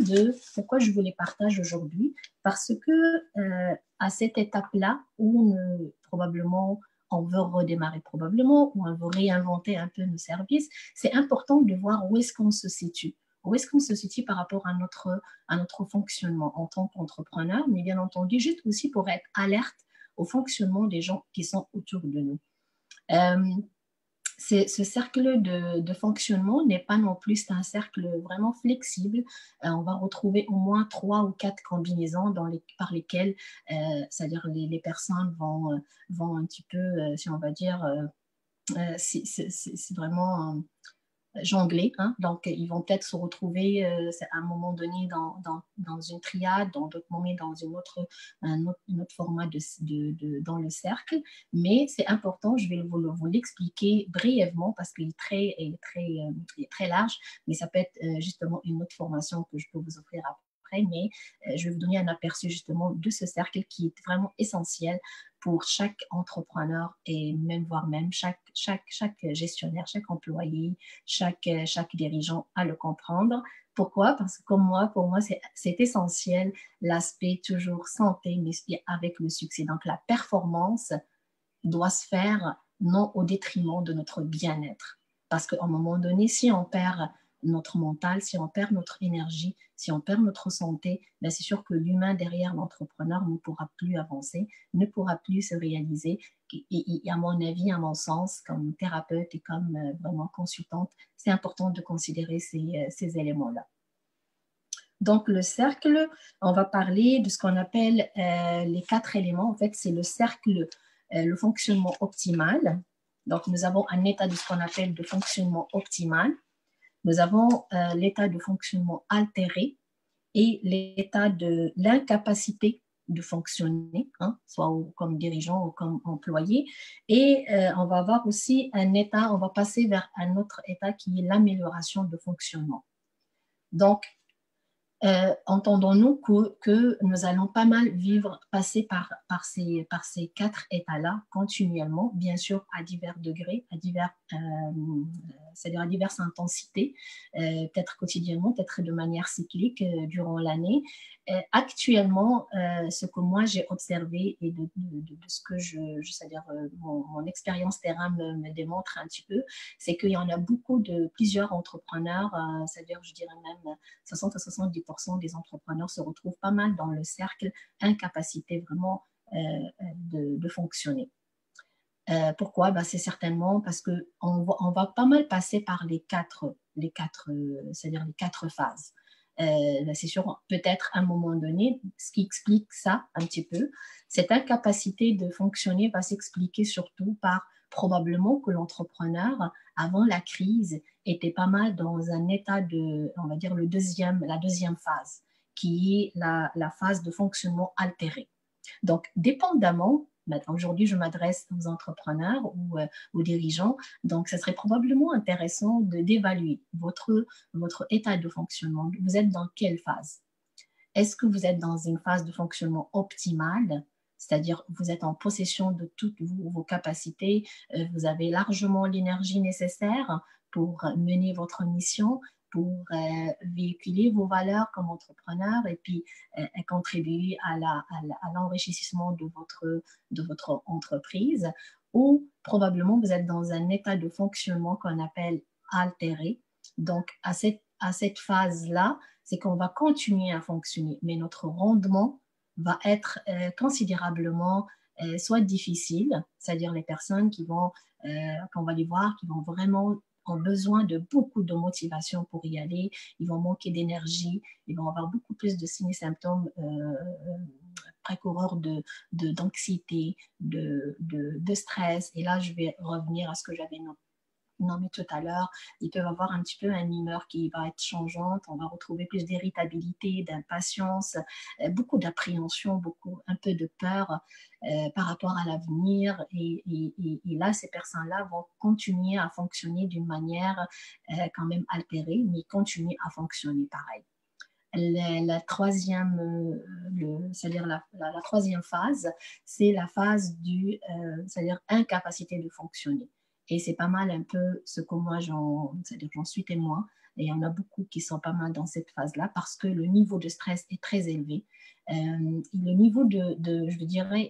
Speaker 2: pourquoi je vous les partage aujourd'hui, parce que à cette étape-là où probablement on veut redémarrer probablement, ou on veut réinventer un peu nos services, c'est important de voir où est-ce qu'on se situe. Où est-ce qu'on se situe par rapport à notre fonctionnement en tant qu'entrepreneur, mais bien entendu, juste aussi pour être alerte au fonctionnement des gens qui sont autour de nous. Ce cercle de fonctionnement n'est pas non plus un cercle vraiment flexible. On va retrouver au moins 3 ou 4 combinaisons par lesquelles, c'est-à-dire les personnes vont un petit peu, si on va dire, c'est vraiment jongler. Hein? Donc, ils vont peut-être se retrouver à un moment donné dans une triade, dans d'autres moments dans un autre format dans le cercle. Mais c'est important, je vais vous l'expliquer brièvement parce qu'il est très large, mais ça peut être justement une autre formation que je peux vous offrir après. Mais je vais vous donner un aperçu justement de ce cercle qui est vraiment essentiel pour chaque entrepreneur et voire même chaque gestionnaire, chaque employé, chaque dirigeant à le comprendre. Pourquoi? Parce que pour moi, c'est essentiel l'aspect toujours santé, mais avec le succès. Donc, la performance doit se faire non au détriment de notre bien-être. Parce qu'à un moment donné, si on perd notre mental, si on perd notre énergie, si on perd notre santé, ben c'est sûr que l'humain derrière l'entrepreneur ne pourra plus avancer, ne pourra plus se réaliser. Et à mon avis, à mon sens, comme thérapeute et comme vraiment consultante, c'est important de considérer ces éléments-là. Donc, le cercle, on va parler de ce qu'on appelle les 4 éléments. En fait, c'est le cercle le fonctionnement optimal. Donc, nous avons un état de ce qu'on appelle de fonctionnement optimal. Nous avons l'état de fonctionnement altéré et l'état de l'incapacité de fonctionner, hein, soit comme dirigeant ou comme employé. Et on va avoir aussi un état, on va passer vers un autre état qui est l'amélioration de fonctionnement. Donc, entendons-nous que nous allons pas mal passer par ces quatre états-là continuellement, bien sûr à divers degrés, c'est-à-dire à diverses intensités, peut-être quotidiennement, peut-être de manière cyclique durant l'année. Actuellement, ce que moi j'ai observé et de ce que c'est-à-dire mon expérience terrain me démontre un petit peu, c'est qu'il y en a plusieurs entrepreneurs, c'est-à-dire je dirais même 60 à 70% des entrepreneurs se retrouvent pas mal dans le cercle incapacité vraiment de fonctionner. Pourquoi? C'est certainement parce qu'on va pas mal passer par c'est-à-dire les quatre phases. C'est sûr, peut-être à un moment donné, ce qui explique ça un petit peu, cette incapacité de fonctionner va s'expliquer surtout par probablement que l'entrepreneur, avant la crise, était pas mal dans un état on va dire, la deuxième phase, qui est la phase de fonctionnement altéré. Donc, dépendamment, aujourd'hui, je m'adresse aux entrepreneurs ou aux dirigeants, donc ce serait probablement intéressant d'évaluer votre état de fonctionnement. Vous êtes dans quelle phase? Est-ce que vous êtes dans une phase de fonctionnement optimale, c'est-à-dire vous êtes en possession de toutes vos capacités, vous avez largement l'énergie nécessaire pour mener votre mission, pour véhiculer vos valeurs comme entrepreneur et puis contribuer à l'enrichissement de votre entreprise, ou probablement vous êtes dans un état de fonctionnement qu'on appelle altéré. Donc, à cette phase-là, c'est qu'on va continuer à fonctionner, mais notre rendement va être considérablement soit difficile, c'est-à-dire les personnes qu'on va les voir, qui vont vraiment ont besoin de beaucoup de motivation pour y aller, ils vont manquer d'énergie, ils vont avoir beaucoup plus de signes et symptômes précoureurs d'anxiété, de stress. Et là, je vais revenir à ce que j'avais nommé tout à l'heure. Ils peuvent avoir un petit peu une humeur qui va être changeante, on va retrouver plus d'irritabilité, d'impatience, beaucoup d'appréhension, un peu de peur par rapport à l'avenir, et là, ces personnes-là vont continuer à fonctionner d'une manière quand même altérée, mais continuer à fonctionner pareil. La troisième, c'est-à-dire la troisième phase, c'est la phase c'est-à-dire incapacité de fonctionner. Et c'est pas mal un peu ce que moi, c'est-à-dire j'en suis témoin. Et il y en a beaucoup qui sont pas mal dans cette phase-là parce que le niveau de stress est très élevé. Le niveau je vous dirais,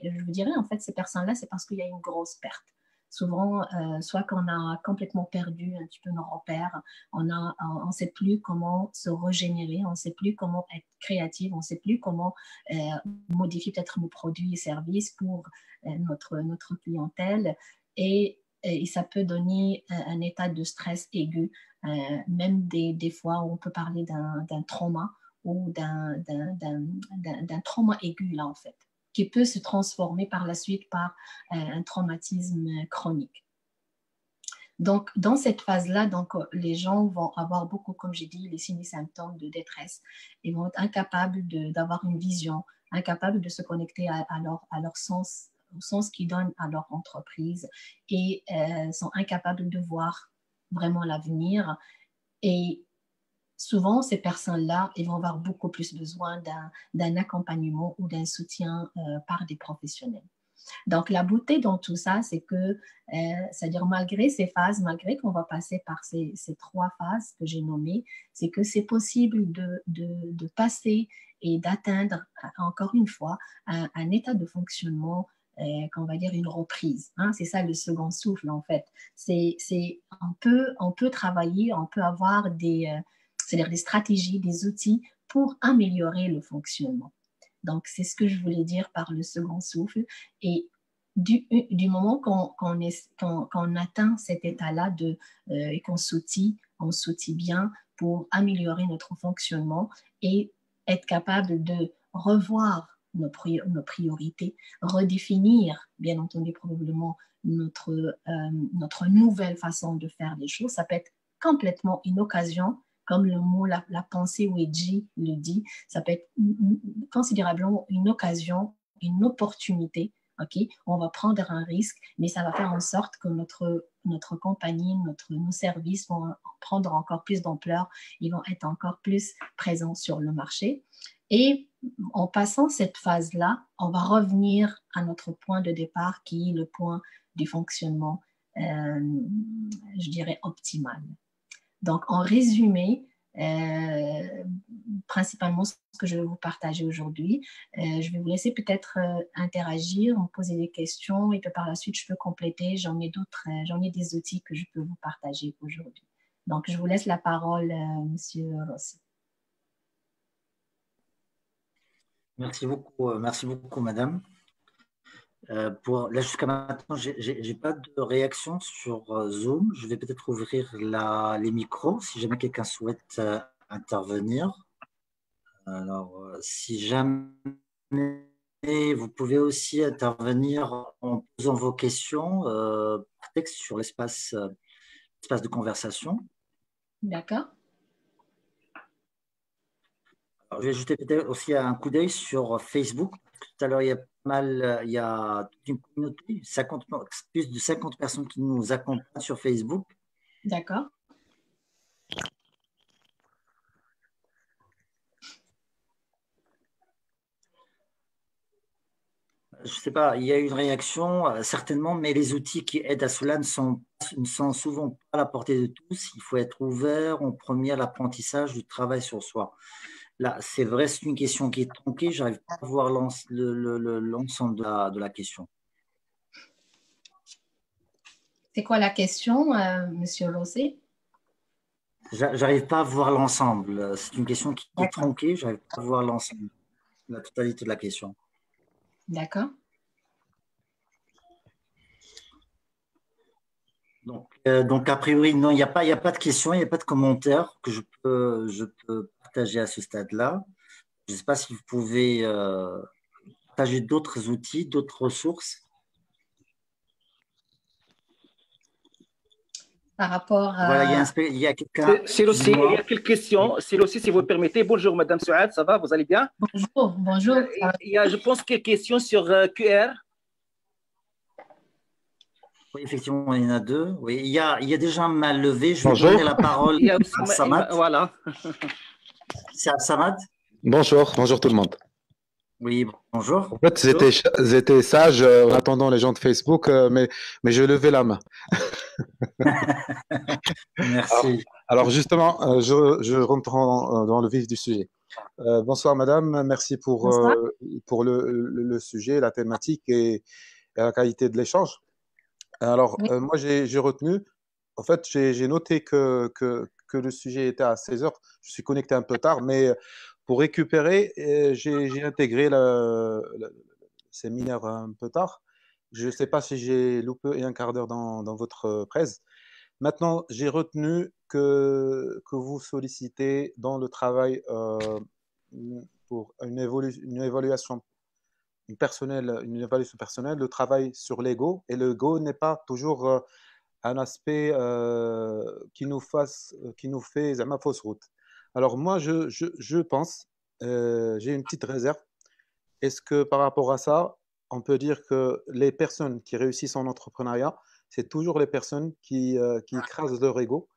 Speaker 2: en fait, ces personnes-là, c'est parce qu'il y a une grosse perte. Souvent, soit qu'on a complètement perdu un petit peu nos repères, on ne sait plus comment se régénérer, on ne sait plus comment être créatif, on ne sait plus comment modifier peut-être nos produits et services pour notre clientèle. Et ça peut donner un état de stress aigu. Même des fois, on peut parler d'un trauma ou d'un trauma aigu, là, en fait, qui peut se transformer par la suite par un traumatisme chronique. Donc, dans cette phase-là, donc, les gens vont avoir beaucoup, comme j'ai dit, les signes et symptômes de détresse. Ils vont être incapables d'avoir une vision, incapables de se connecter à leur sens, au sens qu'ils donnent à leur entreprise, et sont incapables de voir vraiment l'avenir. Et souvent, ces personnes-là, ils vont avoir beaucoup plus besoin d'un accompagnement ou d'un soutien par des professionnels. Donc, la beauté dans tout ça, c'est que, c'est-à-dire malgré ces phases, malgré qu'on va passer par ces trois phases que j'ai nommées, c'est que c'est possible de passer et d'atteindre, encore une fois, un état de fonctionnement, qu'on va dire une reprise. Hein? C'est ça le second souffle, en fait. On peut travailler, on peut avoir c'est-à-dire des stratégies, des outils pour améliorer le fonctionnement. Donc, c'est ce que je voulais dire par le second souffle. Et du moment qu'on atteint cet état-là et qu'on s'outille bien pour améliorer notre fonctionnement et être capable de revoir nos priorités, redéfinir, bien entendu, probablement notre nouvelle façon de faire les choses. Ça peut être complètement une occasion, comme le mot, la pensée Ouija le dit, ça peut être considérablement une occasion, une opportunité. Okay? On va prendre un risque, mais ça va faire en sorte que notre compagnie, nos services vont prendre encore plus d'ampleur, ils vont être encore plus présents sur le marché. Et en passant cette phase-là, on va revenir à notre point de départ qui est le point du fonctionnement, je dirais, optimal. Donc, en résumé, principalement ce que je vais vous partager aujourd'hui, je vais vous laisser peut-être interagir, me poser des questions et puis par la suite, je peux compléter. J'en ai des outils que je peux vous partager aujourd'hui. Donc, je vous laisse la parole, Monsieur Rossi.
Speaker 1: Merci beaucoup, madame. Là, jusqu'à maintenant, j'ai pas de réaction sur Zoom. Je vais peut-être ouvrir les micros si jamais quelqu'un souhaite intervenir. Alors, si jamais vous pouvez aussi intervenir en posant vos questions par texte sur l'espace de conversation.
Speaker 2: D'accord.
Speaker 1: Alors, je vais ajouter peut-être aussi un coup d'œil sur Facebook. Tout à l'heure, il y a toute une communauté, plus de 50 personnes qui nous accompagnent sur Facebook.
Speaker 2: D'accord.
Speaker 1: Je ne sais pas, il y a une réaction, certainement, mais les outils qui aident à cela ne sont souvent pas à la portée de tous. Il faut être ouvert en premier à l'apprentissage du travail sur soi. Là, c'est vrai, c'est une question qui est tronquée. Je n'arrive pas à voir l'ensemble de la question.
Speaker 2: C'est quoi la question, Monsieur Rossi?
Speaker 1: J'arrive pas à voir l'ensemble. C'est une question qui est tronquée. J'arrive pas à voir l'ensemble, la totalité de la question.
Speaker 2: D'accord.
Speaker 1: Donc, a priori, non, il n'y a pas de questions, il n'y a pas de commentaires que je peux partager à ce stade-là. Je ne sais pas si vous pouvez partager d'autres outils, d'autres ressources.
Speaker 2: Par rapport à…
Speaker 1: Voilà, il y a quelqu'un.
Speaker 3: C'est aussi, il y a quelques questions. C'est aussi, si vous permettez. Bonjour, Madame Souad, ça va? Vous allez bien?
Speaker 2: Bonjour.
Speaker 3: Il y a, je pense, quelques questions sur QR.
Speaker 1: Oui, effectivement, il y en a deux. Oui, il y a déjà un main levée. Je vais donner la parole à Samad.
Speaker 3: Voilà.
Speaker 1: C'est Samad?
Speaker 4: Bonjour tout le monde.
Speaker 1: Oui, bonjour.
Speaker 4: En fait, j'étais sage en attendant les gens de Facebook, mais je levais la main.
Speaker 1: Merci.
Speaker 4: Alors justement, je rentre dans le vif du sujet. Bonsoir madame, merci pour le sujet, la thématique et la qualité de l'échange. Alors,
Speaker 2: Oui.
Speaker 4: moi j'ai retenu, en fait, j'ai noté que le sujet était à 16 heures. Je suis connecté un peu tard, mais pour récupérer, j'ai intégré le séminaire un peu tard. Je ne sais pas si j'ai loupé un quart d'heure dans votre presse. Maintenant, j'ai retenu que vous sollicitez dans le travail pour une évaluation personnelle, le travail sur l'ego. Et l'ego n'est pas toujours un aspect qui nous fait ma fausse route. Alors moi, je pense, j'ai une petite réserve. Est-ce que par rapport à ça, on peut dire que les personnes qui réussissent en entrepreneuriat, c'est toujours les personnes qui écrasent leur ego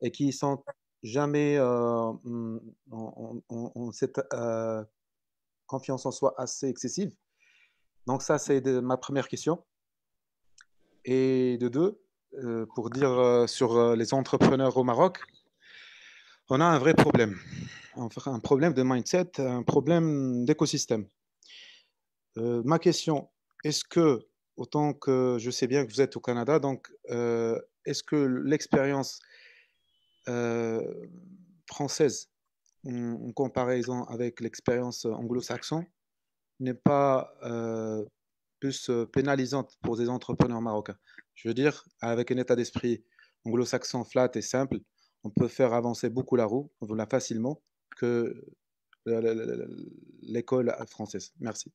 Speaker 4: et qui sont jamais ont cette confiance en soi assez excessive. Donc ça, c'est ma première question. Et de deux, pour dire sur les entrepreneurs au Maroc, on a un vrai problème. Un problème de mindset, un problème d'écosystème. Ma question, est-ce que, autant que je sais bien que vous êtes au Canada, donc est-ce que l'expérience française, en comparaison avec l'expérience anglo-saxonne, n'est pas plus pénalisante pour des entrepreneurs marocains? Je veux dire, avec un état d'esprit anglo-saxon flat et simple, on peut faire avancer beaucoup la roue, facilement, que l'école française. Merci.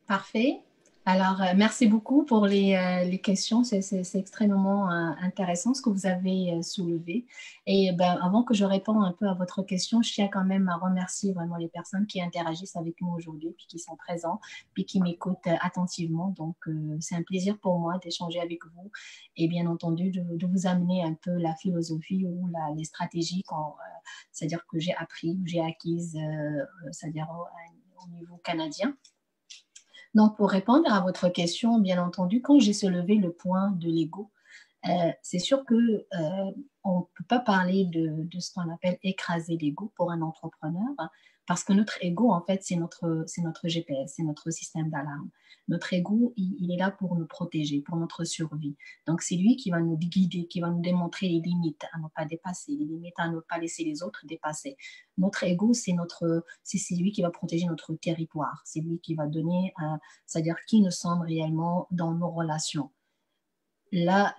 Speaker 2: Parfait. Alors, merci beaucoup pour les questions. C'est extrêmement intéressant ce que vous avez soulevé. Et ben, avant que je réponde un peu à votre question, je tiens quand même à remercier vraiment les personnes qui interagissent avec nous aujourd'hui, puis qui sont présents, puis qui m'écoutent attentivement. Donc, c'est un plaisir pour moi d'échanger avec vous et bien entendu de vous amener un peu la philosophie ou les stratégies, c'est-à-dire que j'ai appris, j'ai acquises, c'est-à-dire au niveau canadien. Donc, pour répondre à votre question, bien entendu, quand j'ai soulevé le point de l'ego, c'est sûr qu'on ne peut pas parler de ce qu'on appelle écraser l'ego pour un entrepreneur, parce que notre ego, en fait, c'est notre GPS, c'est notre système d'alarme. Notre ego, il est là pour nous protéger, pour notre survie. Donc, c'est lui qui va nous guider, qui va nous démontrer les limites à ne pas dépasser, les limites à ne pas laisser les autres dépasser. Notre ego, c'est lui qui va protéger notre territoire. C'est lui qui va donner, c'est-à-dire qui nous sommes réellement dans nos relations. Là,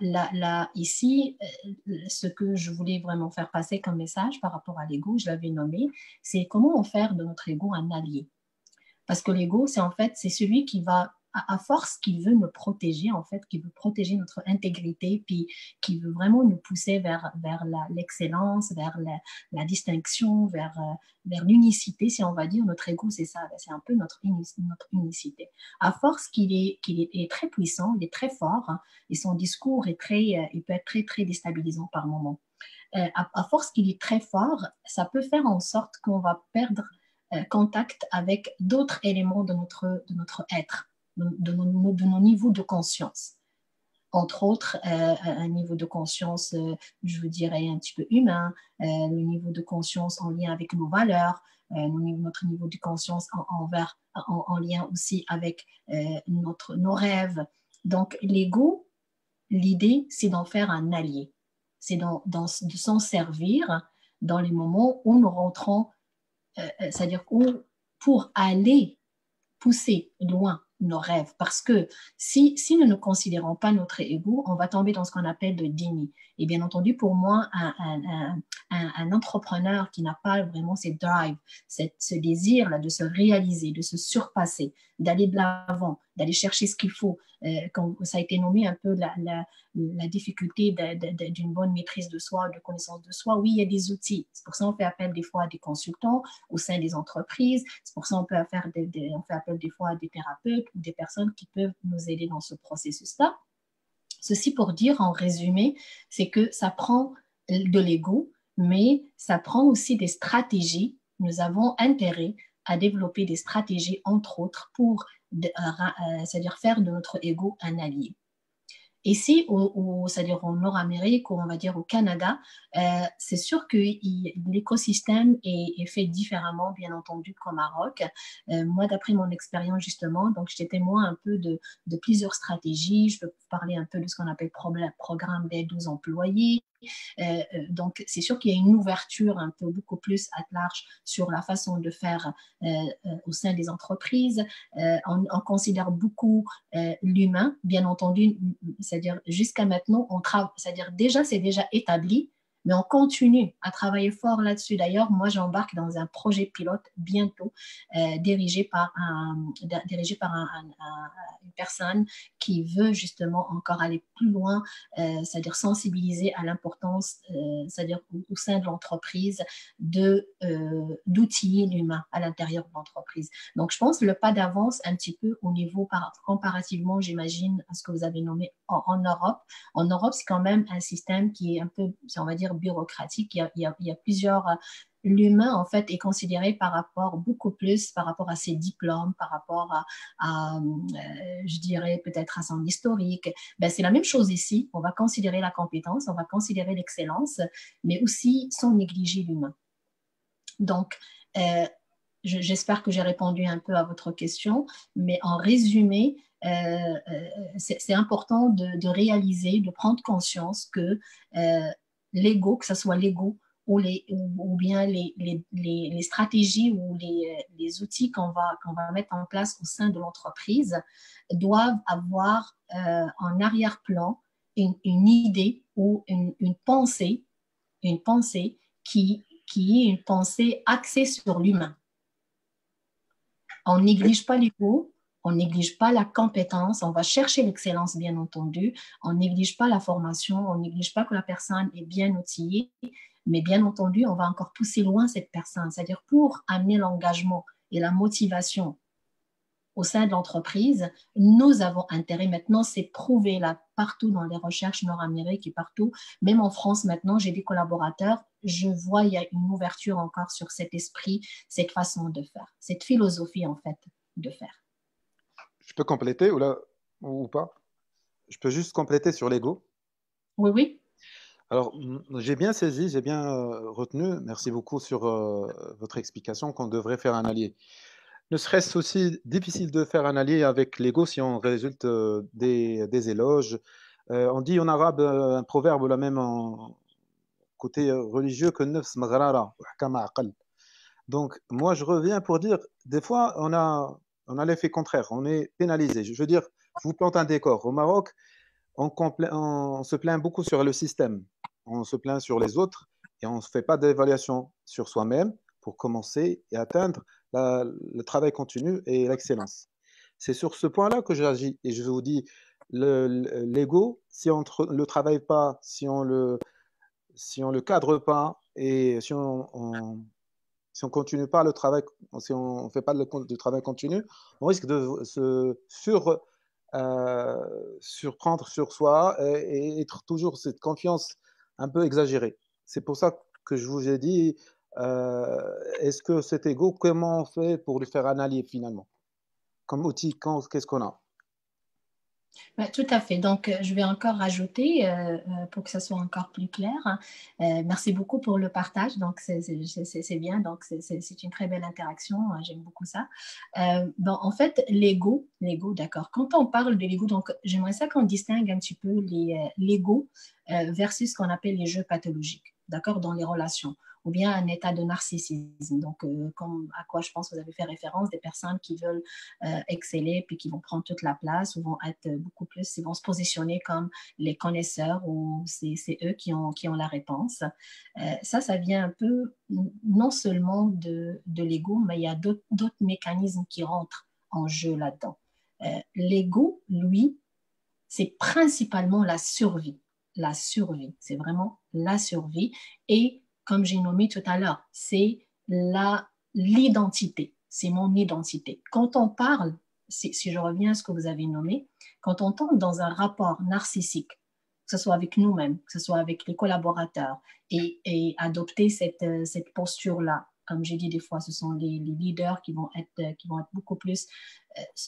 Speaker 2: ici, ce que je voulais vraiment faire passer comme message par rapport à l'ego, je l'avais nommé, c'est comment on faire de notre ego un allié. Parce que l'ego, c'est celui qui va, à force qu'il veut nous protéger, en fait, qui veut protéger notre intégrité, puis qui veut vraiment nous pousser vers l'excellence, vers la distinction, vers l'unicité, si on va dire. Notre ego, c'est ça, c'est un peu notre unicité. À force qu'il est très puissant, il est très fort, hein, et son discours il peut être très, très déstabilisant par moments. À force qu'il est très fort, ça peut faire en sorte qu'on va perdre contact avec d'autres éléments de notre être, de nos niveaux de conscience. Entre autres, un niveau de conscience, je vous dirais, un petit peu humain, le niveau de conscience en lien avec nos valeurs, notre niveau de conscience en lien aussi avec nos rêves. Donc, l'ego, l'idée, c'est d'en faire un allié. C'est de s'en servir dans les moments où nous rentrons, c'est-à-dire pour aller pousser loin nos rêves. Parce que si nous ne considérons pas notre ego, on va tomber dans ce qu'on appelle le déni. Et bien entendu, pour moi, un entrepreneur qui n'a pas vraiment cette drive, ce désir-là de se réaliser, de se surpasser, d'aller de l'avant, d'aller chercher ce qu'il faut, quand ça a été nommé un peu la difficulté d'une bonne maîtrise de soi, de connaissance de soi, oui, il y a des outils. C'est pour ça qu'on fait appel des fois à des consultants au sein des entreprises. C'est pour ça qu'on on fait appel des fois à des thérapeutes ou des personnes qui peuvent nous aider dans ce processus-là. Ceci pour dire, en résumé, c'est que ça prend de l'ego, mais ça prend aussi des stratégies. Nous avons intérêt à développer des stratégies, entre autres, pour c'est-à-dire faire de notre ego un allié. Ici, c'est-à-dire en Nord-Amérique ou on va dire au Canada, c'est sûr que l'écosystème est fait différemment, bien entendu, qu'au Maroc. Moi, d'après mon expérience, justement, donc j'étais témoin un peu de plusieurs stratégies. Je peux vous parler un peu de ce qu'on appelle programme d'aide aux employés. Donc, c'est sûr qu'il y a une ouverture un peu beaucoup plus à large sur la façon de faire au sein des entreprises. On considère beaucoup l'humain, bien entendu, c'est-à-dire jusqu'à maintenant, c'est-à-dire c'est déjà établi, mais on continue à travailler fort là-dessus. D'ailleurs, moi, j'embarque dans un projet pilote bientôt dirigé par une personne qui veut justement encore aller plus loin, c'est-à-dire sensibiliser à l'importance, c'est-à-dire au sein de l'entreprise, d'outiller l'humain à l'intérieur de l'entreprise. Donc, je pense le pas d'avance un petit peu au niveau, comparativement, j'imagine, à ce que vous avez nommé en Europe. En Europe, c'est quand même un système qui est un peu, on va dire, bureaucratique. Il y a plusieurs... L'humain, en fait, est considéré beaucoup plus par rapport à ses diplômes, par rapport je dirais, peut-être à son historique. Ben, c'est la même chose ici. On va considérer la compétence, on va considérer l'excellence, mais aussi sans négliger l'humain. Donc, j'espère que j'ai répondu un peu à votre question, mais en résumé, c'est important de réaliser, de prendre conscience que l'ego, que ce soit l'ego ou bien les stratégies ou les outils qu'on va mettre en place au sein de l'entreprise doivent avoir en arrière-plan une idée ou une pensée qui qui est une pensée axée sur l'humain. On ne néglige pas l'ego, on ne néglige pas la compétence, on va chercher l'excellence, bien entendu, on ne néglige pas la formation, on ne néglige pas que la personne est bien outillée, mais bien entendu, on va encore pousser loin cette personne. C'est-à-dire pour amener l'engagement et la motivation au sein de l'entreprise, nous avons intérêt, maintenant c'est prouvé là, partout dans les recherches nord-américaines et partout, même en France maintenant, j'ai des collaborateurs, je vois il y a une ouverture encore sur cet esprit, cette façon de faire, cette philosophie en fait de faire.
Speaker 4: Je peux compléter ou pas? Je peux juste compléter sur l'ego.
Speaker 2: Oui, oui.
Speaker 4: Alors, j'ai bien saisi, j'ai bien retenu, merci beaucoup sur votre explication qu'on devrait faire un allié. Ne serait-ce aussi difficile de faire un allié avec l'ego si on résulte des éloges. On dit en arabe un proverbe là même en côté religieux que nafs maghrara wa hkama aqal. Donc, moi, je reviens pour dire, des fois, on a l'effet contraire, on est pénalisé. Je veux dire, je vous plante un décor. Au Maroc, on se plaint beaucoup sur le système, on se plaint sur les autres et on ne fait pas d'évaluation sur soi-même pour commencer et atteindre le travail continu et l'excellence. C'est sur ce point-là que j'agis et je vous dis, l'ego, si on ne le travaille pas, si on le cadre pas et si on continue pas le travail, si on ne fait pas de travail continu, on risque de se surprendre sur soi et être toujours cette confiance un peu exagérée. C'est pour ça que je vous ai dit, est-ce que cet ego, comment on fait pour le faire un allié finalement? Comme outil, qu'est-ce qu'on a?
Speaker 2: Tout à fait. Donc, je vais encore rajouter pour que ça soit encore plus clair. Merci beaucoup pour le partage. Donc, c'est bien. Donc, c'est une très belle interaction. J'aime beaucoup ça. Bon, en fait, l'ego, d'accord. Quand on parle de l'ego, donc, j'aimerais ça qu'on distingue un petit peu l'ego versus ce qu'on appelle les jeux pathologiques, d'accord, dans les relations, ou bien un état de narcissisme. Donc, comme à quoi je pense que vous avez fait référence, des personnes qui veulent exceller puis qui vont prendre toute la place ou vont être beaucoup plus, ils vont se positionner comme les connaisseurs ou c'est eux qui ont la réponse. Ça vient un peu non seulement de l'ego, mais il y a d'autres mécanismes qui rentrent en jeu là-dedans. L'ego, lui, c'est principalement la survie. La survie, c'est vraiment la survie. Et comme j'ai nommé tout à l'heure, c'est l'identité. C'est mon identité. Quand on parle, si je reviens à ce que vous avez nommé, quand on tombe dans un rapport narcissique, que ce soit avec nous-mêmes, que ce soit avec les collaborateurs, et adopter cette posture-là, comme j'ai dit des fois, ce sont les leaders qui vont être beaucoup plus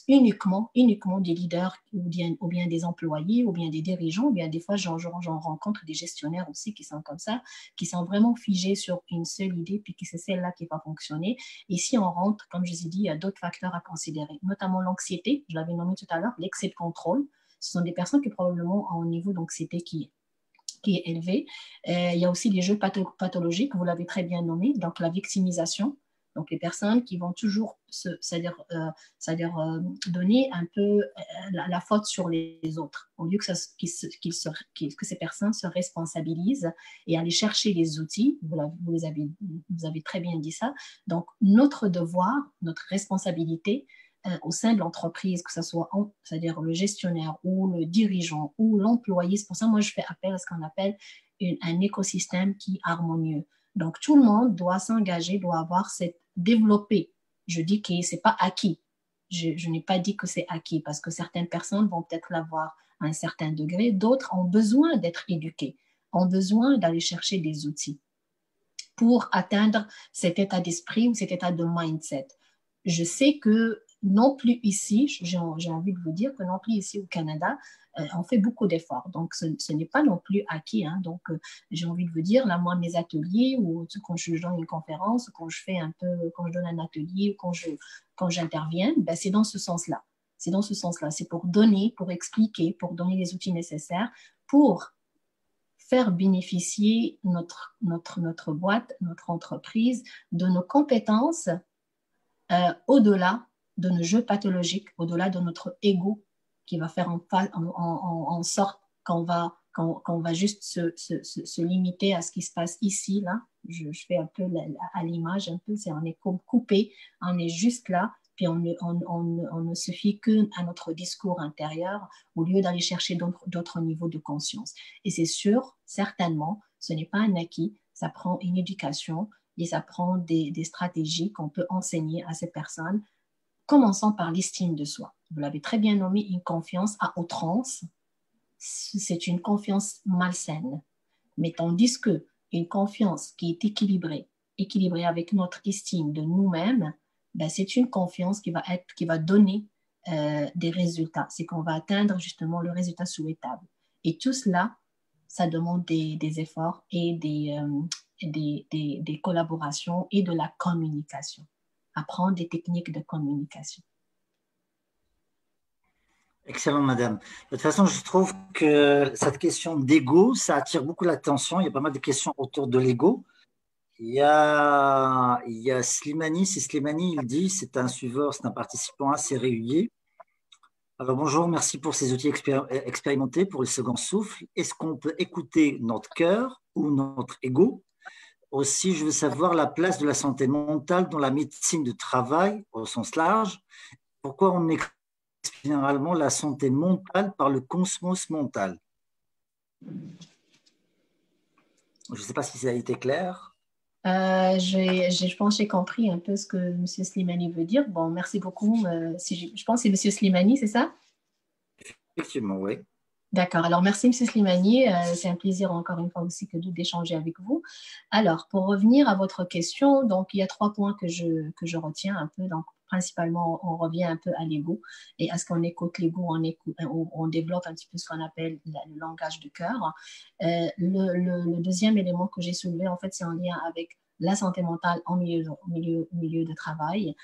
Speaker 2: uniquement des leaders ou bien des employés ou bien des dirigeants, ou bien des fois j'en rencontre des gestionnaires aussi qui sont comme ça, qui sont vraiment figés sur une seule idée puis que c'est celle-là qui va fonctionner. Et si on rentre, comme je vous ai dit, il y a d'autres facteurs à considérer, notamment l'anxiété, je l'avais nommé tout à l'heure, l'excès de contrôle. Ce sont des personnes qui probablement ont un niveau d'anxiété qui est élevé. Il y a aussi les jeux pathologiques, vous l'avez très bien nommé, donc la victimisation. Donc les personnes qui vont toujours, c'est-à-dire donner un peu la faute sur les autres, au lieu que ces personnes se responsabilisent et aller chercher les outils. Vous avez très bien dit ça. Donc notre devoir, notre responsabilité, au sein de l'entreprise, que ce soit c'est-à-dire le gestionnaire ou le dirigeant ou l'employé. C'est pour ça que moi, je fais appel à ce qu'on appelle un écosystème qui est harmonieux. Donc, tout le monde doit s'engager, doit avoir développé. Je dis que ce n'est pas acquis. Je n'ai pas dit que c'est acquis parce que certaines personnes vont peut-être l'avoir à un certain degré. D'autres ont besoin d'être éduquées, ont besoin d'aller chercher des outils pour atteindre cet état d'esprit ou cet état de mindset. Je sais que non plus ici, j'ai envie de vous dire que non plus ici au Canada, on fait beaucoup d'efforts. Donc, ce n'est pas non plus acquis. Hein. Donc, j'ai envie de vous dire, là, moi, mes ateliers, ou quand je donne une conférence, quand je donne un atelier, ou quand j'interviens, ben, c'est dans ce sens-là. C'est dans ce sens-là. C'est pour donner, pour expliquer, pour donner les outils nécessaires pour faire bénéficier notre boîte, notre entreprise de nos compétences au-delà de nos jeux pathologiques, au-delà de notre ego qui va faire en sorte qu'on va juste se limiter à ce qui se passe ici, là, je fais un peu à l'image, un peu, c'est on est comme coupé, on est juste là, puis on ne se fie qu'à notre discours intérieur au lieu d'aller chercher d'autres niveaux de conscience. Et c'est sûr, certainement, ce n'est pas un acquis, ça prend une éducation et ça prend des stratégies qu'on peut enseigner à ces personnes, commençant par l'estime de soi. Vous l'avez très bien nommé, une confiance à outrance, c'est une confiance malsaine. Mais tandis que une confiance qui est équilibrée avec notre estime de nous-mêmes, ben c'est une confiance qui va donner des résultats. C'est qu'on va atteindre justement le résultat souhaitable. Et tout cela, ça demande des efforts et des collaborations et de la communication. Apprendre des techniques de communication.
Speaker 1: Excellent, madame. De toute façon, je trouve que cette question d'ego, ça attire beaucoup l'attention. Il y a pas mal de questions autour de l'ego. Il y a Slimani. C'est Slimani, il dit, c'est un suiveur, c'est un participant assez régulier. Alors bonjour, merci pour ces outils expérimentés pour le second souffle. Est-ce qu'on peut écouter notre cœur ou notre ego? Aussi, je veux savoir la place de la santé mentale dans la médecine de travail au sens large. Pourquoi on explique généralement la santé mentale par le cosmos mental? Je ne sais pas si ça a été clair.
Speaker 2: Je pense que j'ai compris un peu ce que M. Slimani veut dire. Bon, merci beaucoup. Je pense que c'est M. Slimani, c'est ça?
Speaker 1: Effectivement, oui.
Speaker 2: D'accord. Alors, merci M. Slimani. C'est un plaisir encore une fois aussi d'échanger avec vous. Alors, pour revenir à votre question, donc il y a 3 points que je retiens un peu. Donc, principalement, on revient un peu à l'ego et à ce qu'on écoute l'ego, on développe un petit peu ce qu'on appelle le langage du cœur. Le deuxième élément que j'ai soulevé, en fait, c'est en lien avec la santé mentale en milieu de travail.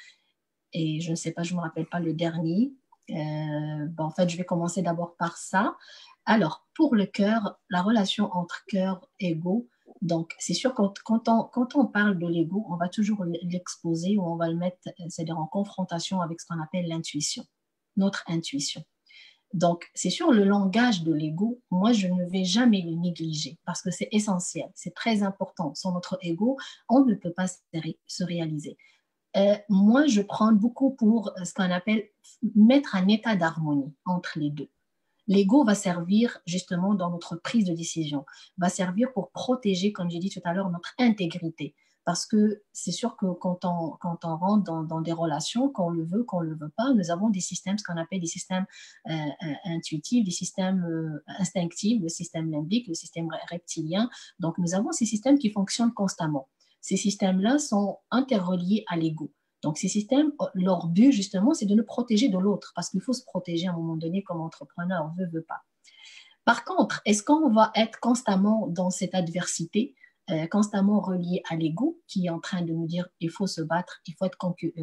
Speaker 2: Et je ne sais pas, je ne me rappelle pas le dernier. En fait, je vais commencer d'abord par ça. Alors, pour le cœur, la relation entre cœur et ego, donc c'est sûr que quand on parle de l'ego, on va toujours l'exposer ou on va le mettre, c'est-à-dire en confrontation avec ce qu'on appelle l'intuition, notre intuition. Donc, c'est sûr, le langage de l'ego, moi, je ne vais jamais le négliger parce que c'est essentiel, c'est très important. Sans notre ego, on ne peut pas se réaliser. Moi, je prends beaucoup pour ce qu'on appelle mettre un état d'harmonie entre les deux. L'ego va servir justement dans notre prise de décision, va servir pour protéger, comme j'ai dit tout à l'heure, notre intégrité. Parce que c'est sûr que quand on rentre dans des relations, qu'on le veut, qu'on ne le veut pas, nous avons des systèmes, ce qu'on appelle des systèmes intuitifs, des systèmes instinctifs, le système limbique, le système reptilien. Donc, nous avons ces systèmes qui fonctionnent constamment. Ces systèmes-là sont interreliés à l'ego. Donc, ces systèmes, leur but, justement, c'est de nous protéger de l'autre, parce qu'il faut se protéger à un moment donné comme entrepreneur, veut pas. Par contre, est-ce qu'on va être constamment dans cette adversité, constamment relié à l'ego, qui est en train de nous dire, il faut se battre, il faut être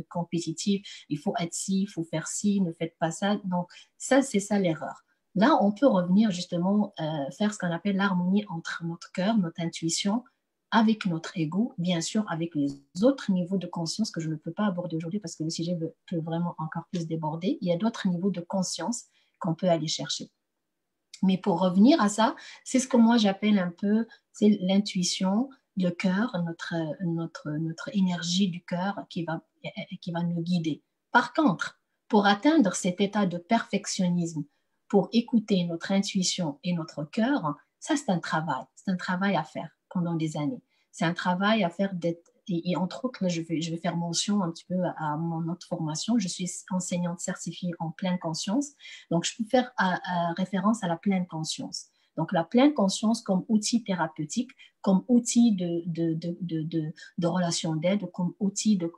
Speaker 2: compétitif, il faut être ci, il faut faire ci, ne faites pas ça. Donc, ça, c'est ça l'erreur. Là, on peut revenir justement faire ce qu'on appelle l'harmonie entre notre cœur, notre intuition, avec notre ego, bien sûr, avec les autres niveaux de conscience que je ne peux pas aborder aujourd'hui parce que le sujet peut vraiment encore plus déborder. Il y a d'autres niveaux de conscience qu'on peut aller chercher. Mais pour revenir à ça, c'est ce que moi j'appelle un peu, c'est l'intuition, le cœur, notre énergie du cœur qui va nous guider. Par contre, pour atteindre cet état de perfectionnisme, pour écouter notre intuition et notre cœur, ça c'est un travail à faire pendant des années. C'est un travail à faire et entre autres, là, je vais faire mention un petit peu à mon autre formation. Je suis enseignante certifiée en pleine conscience. Donc, je peux faire référence à la pleine conscience. Donc, la pleine conscience comme outil thérapeutique, comme outil de relation d'aide, comme outil de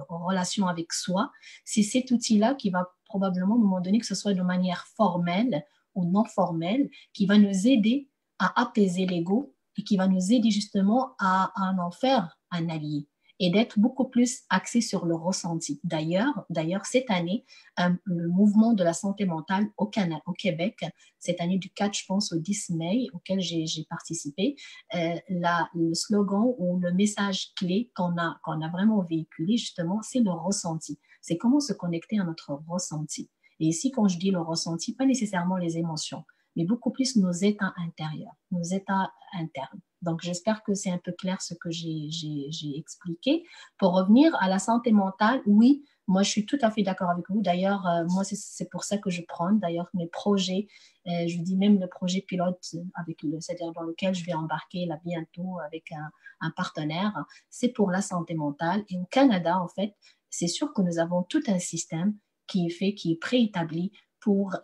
Speaker 2: relation avec soi, c'est cet outil-là qui va probablement, à un moment donné, que ce soit de manière formelle ou non formelle, qui va nous aider à apaiser l'ego et qui va nous aider justement à en faire un allié et d'être beaucoup plus axé sur le ressenti. D'ailleurs, cette année, le mouvement de la santé mentale au Québec, cette année du 4, je pense, au 10 mai, auquel j'ai participé, le slogan ou le message clé qu'on a vraiment véhiculé, justement, c'est le ressenti. C'est comment se connecter à notre ressenti. Et ici, quand je dis le ressenti, pas nécessairement les émotions, mais beaucoup plus nos états intérieurs, nos états internes. Donc, j'espère que c'est un peu clair ce que j'ai expliqué. Pour revenir à la santé mentale, oui, moi, je suis tout à fait d'accord avec vous. D'ailleurs, moi, c'est pour ça que je prends d'ailleurs mes projets. Je dis même le projet pilote c'est-à-dire dans lequel je vais embarquer là bientôt avec un partenaire. C'est pour la santé mentale. Et au Canada, en fait, c'est sûr que nous avons tout un système qui est préétabli pour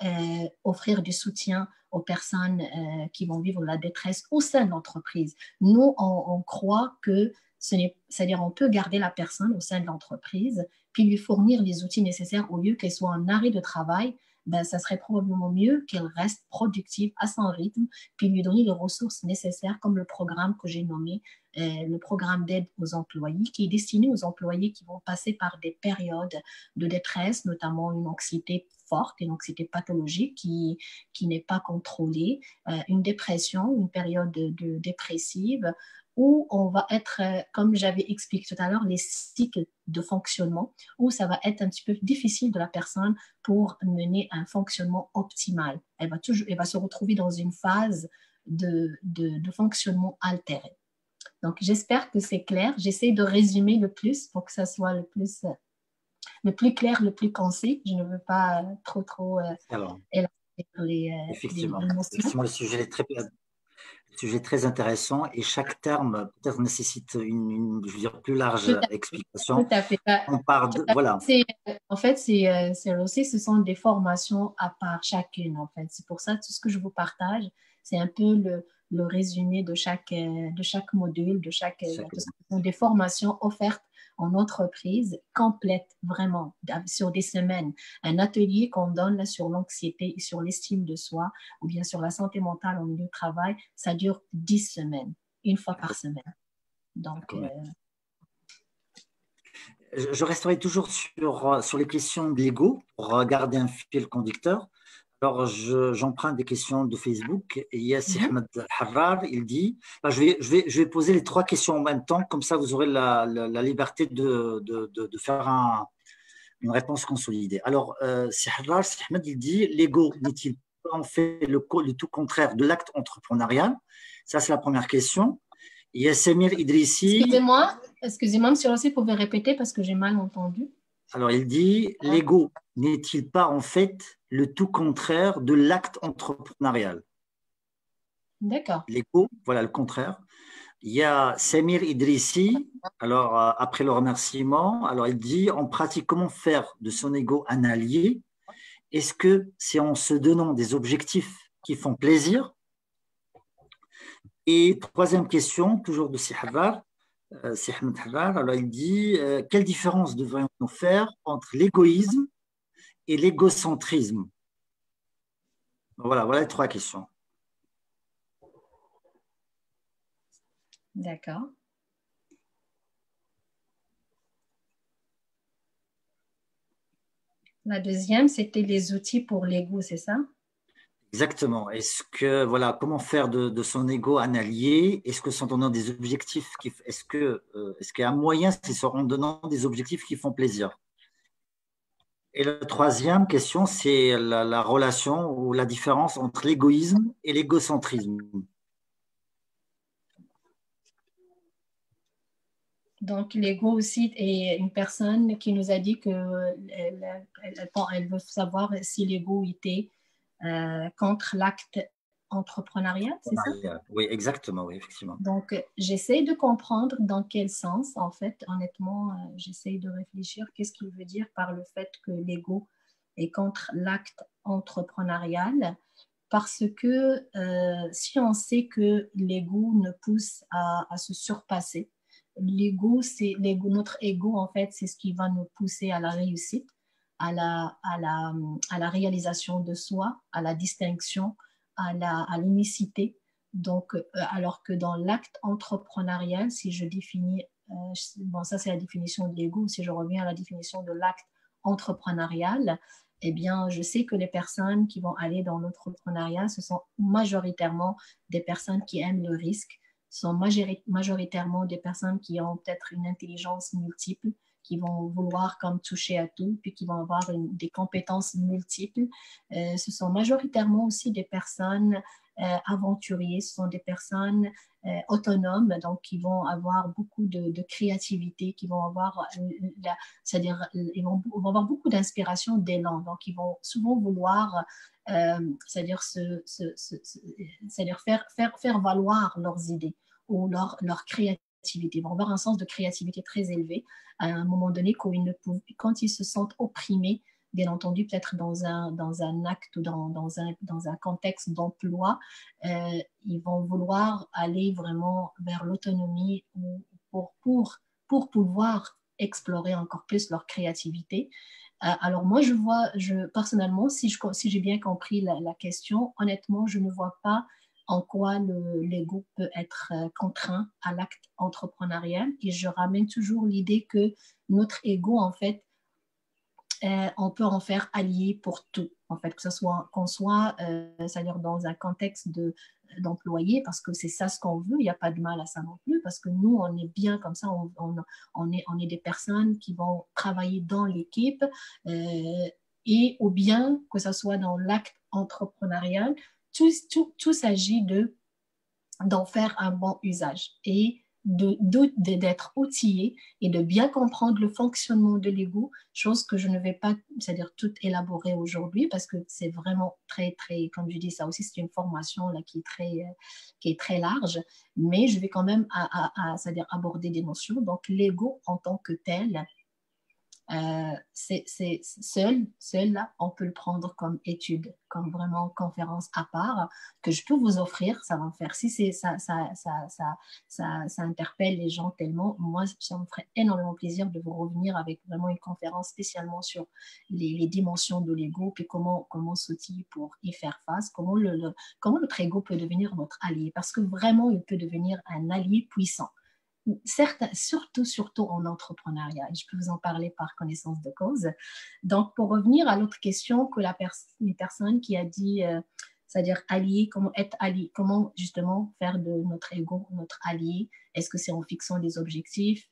Speaker 2: offrir du soutien aux personnes qui vont vivre la détresse au sein de l'entreprise. Nous, on croit que c'est-à-dire on peut garder la personne au sein de l'entreprise, puis lui fournir les outils nécessaires au lieu qu'elle soit en arrêt de travail. Ben, ça serait probablement mieux qu'elle reste productive à son rythme, puis lui donner les ressources nécessaires, comme le programme que j'ai nommé, le programme d'aide aux employés, qui est destiné aux employés qui vont passer par des périodes de détresse, notamment une anxiété forte, une anxiété pathologique qui n'est pas contrôlée, une dépression, une période dépressive, où on va être, comme j'avais expliqué tout à l'heure, les cycles de fonctionnement, où ça va être un petit peu difficile de la personne pour mener un fonctionnement optimal. Elle va se retrouver dans une phase de fonctionnement altéré. Donc, j'espère que c'est clair. J'essaie de résumer le plus pour que ça soit le plus clair, le plus concis. Je ne veux pas trop élargir
Speaker 1: Effectivement,
Speaker 2: les notions.
Speaker 1: le sujet est très intéressant et chaque terme peut-être nécessite je veux dire, plus large explication.
Speaker 2: Tout à fait.
Speaker 1: On part de, voilà.
Speaker 2: En fait, c'est aussi, ce sont des formations à part chacune. En fait, c'est pour ça tout ce que je vous partage, c'est un peu le résumé de chaque module, ce sont des formations offertes en entreprise complète, vraiment, sur des semaines. Un atelier qu'on donne là, sur l'anxiété, sur l'estime de soi, ou bien sur la santé mentale au milieu de travail, ça dure 10 semaines, une fois par semaine. Donc,
Speaker 1: je resterai toujours sur les questions de l'ego pour garder un fil conducteur. Alors, j'emprunte des questions de Facebook. Et il y a Ahmed Harrar, il dit, je vais poser les 3 questions en même temps, comme ça vous aurez la liberté de faire une réponse consolidée. Alors, Harrar, Ahmed, il dit, l'ego n'est-il pas en fait le tout contraire de l'acte entrepreneurial? Ça, c'est la première question. Il y a Samir Idrissi.
Speaker 2: Excusez-moi, monsieur Rossi, vous pouvez répéter parce que j'ai mal entendu.
Speaker 1: Alors, il dit, l'ego n'est-il pas en fait le tout contraire de l'acte entrepreneurial?
Speaker 2: D'accord.
Speaker 1: L'ego, voilà le contraire. Il y a Samir Idrissi, alors après le remerciement, alors il dit, en pratique, comment faire de son ego un allié? Est-ce que c'est en se donnant des objectifs qui font plaisir? Et 3e question, toujours de Sihvar, Ahmed Harrar, alors il dit, quelle différence devrions-nous faire entre l'égoïsme et l'égocentrisme? Voilà les 3 questions.
Speaker 2: D'accord. La deuxième, c'était les outils pour l'ego, c'est ça?
Speaker 1: Exactement. Comment faire de son ego un allié? Est-ce que c'est en donnant des objectifs est-ce qu'il y a un moyen, c'est en donnant des objectifs qui font plaisir? Et la 3e question, c'est la relation ou la différence entre l'égoïsme et l'égocentrisme.
Speaker 2: Donc, l'ego aussi est une personne qui nous a dit qu'elle veut savoir si l'ego était contre l'acte entrepreneurial, c'est ça?
Speaker 1: Oui, exactement, oui, effectivement.
Speaker 2: Donc, j'essaie de comprendre dans quel sens, en fait, honnêtement, j'essaie de réfléchir qu'est-ce qu'il veut dire par le fait que l'ego est contre l'acte entrepreneurial, parce que si on sait que l'ego nous pousse à se surpasser, notre ego, en fait, c'est ce qui va nous pousser à la réussite, à la réalisation de soi, à la distinction, à l'unicité. Donc, alors que dans l'acte entrepreneurial, si je définis, ça c'est la définition de l'ego, si je reviens à la définition de l'acte entrepreneurial, eh bien, je sais que les personnes qui vont aller dans l'entrepreneuriat, ce sont majoritairement des personnes qui aiment le risque, sont majoritairement des personnes qui ont peut-être une intelligence multiple, qui vont vouloir comme toucher à tout, puis qui vont avoir des compétences multiples. Ce sont majoritairement aussi des personnes aventuriers, ce sont des personnes autonomes, donc qui vont avoir beaucoup de créativité, qui vont avoir, c'est-à-dire ils vont avoir beaucoup d'inspiration, d'élan, donc ils vont souvent vouloir, c'est-à-dire c'est-à-dire faire valoir leurs idées ou leur créativité. Ils vont avoir un sens de créativité très élevé à un moment donné quand ils se sentent opprimés, bien entendu, peut-être dans un acte ou dans un contexte d'emploi, ils vont vouloir aller vraiment vers l'autonomie pour pouvoir explorer encore plus leur créativité. Alors moi, personnellement, si j'ai bien compris la question, honnêtement, je ne vois pas en quoi l'ego peut être contraint à l'acte entrepreneurial. Et je ramène toujours l'idée que notre ego, en fait, on peut en faire allié pour tout, en fait, qu'on soit, c'est-à-dire dans un contexte d'employé, parce que c'est ça ce qu'on veut, il n'y a pas de mal à ça non plus, parce que nous, on est bien comme ça, on est des personnes qui vont travailler dans l'équipe, et ou bien que ce soit dans l'acte entrepreneurial, tout s'agit d'en faire un bon usage et d'être outillé et de bien comprendre le fonctionnement de l'ego, chose que je ne vais pas, c'est-à-dire tout élaborer aujourd'hui parce que c'est vraiment très, très, comme je dis, ça aussi c'est une formation là, qui est très large, mais je vais quand même c'est-à-dire aborder des notions. Donc l'ego en tant que tel, c'est seul là, on peut le prendre comme étude, comme vraiment conférence à part que je peux vous offrir. Ça va me faire, si ça interpelle les gens tellement, moi ça me ferait énormément plaisir de vous revenir avec vraiment une conférence spécialement sur les dimensions de l'ego, puis comment s'outiller pour y faire face, comment notre ego peut devenir notre allié, parce que vraiment il peut devenir un allié puissant. Certes, surtout en entrepreneuriat. Je peux vous en parler par connaissance de cause. Donc, pour revenir à l'autre question que une personne qui a dit, c'est-à-dire allié, comment être allié, comment justement faire de notre ego notre allié. Est-ce que c'est en fixant des objectifs,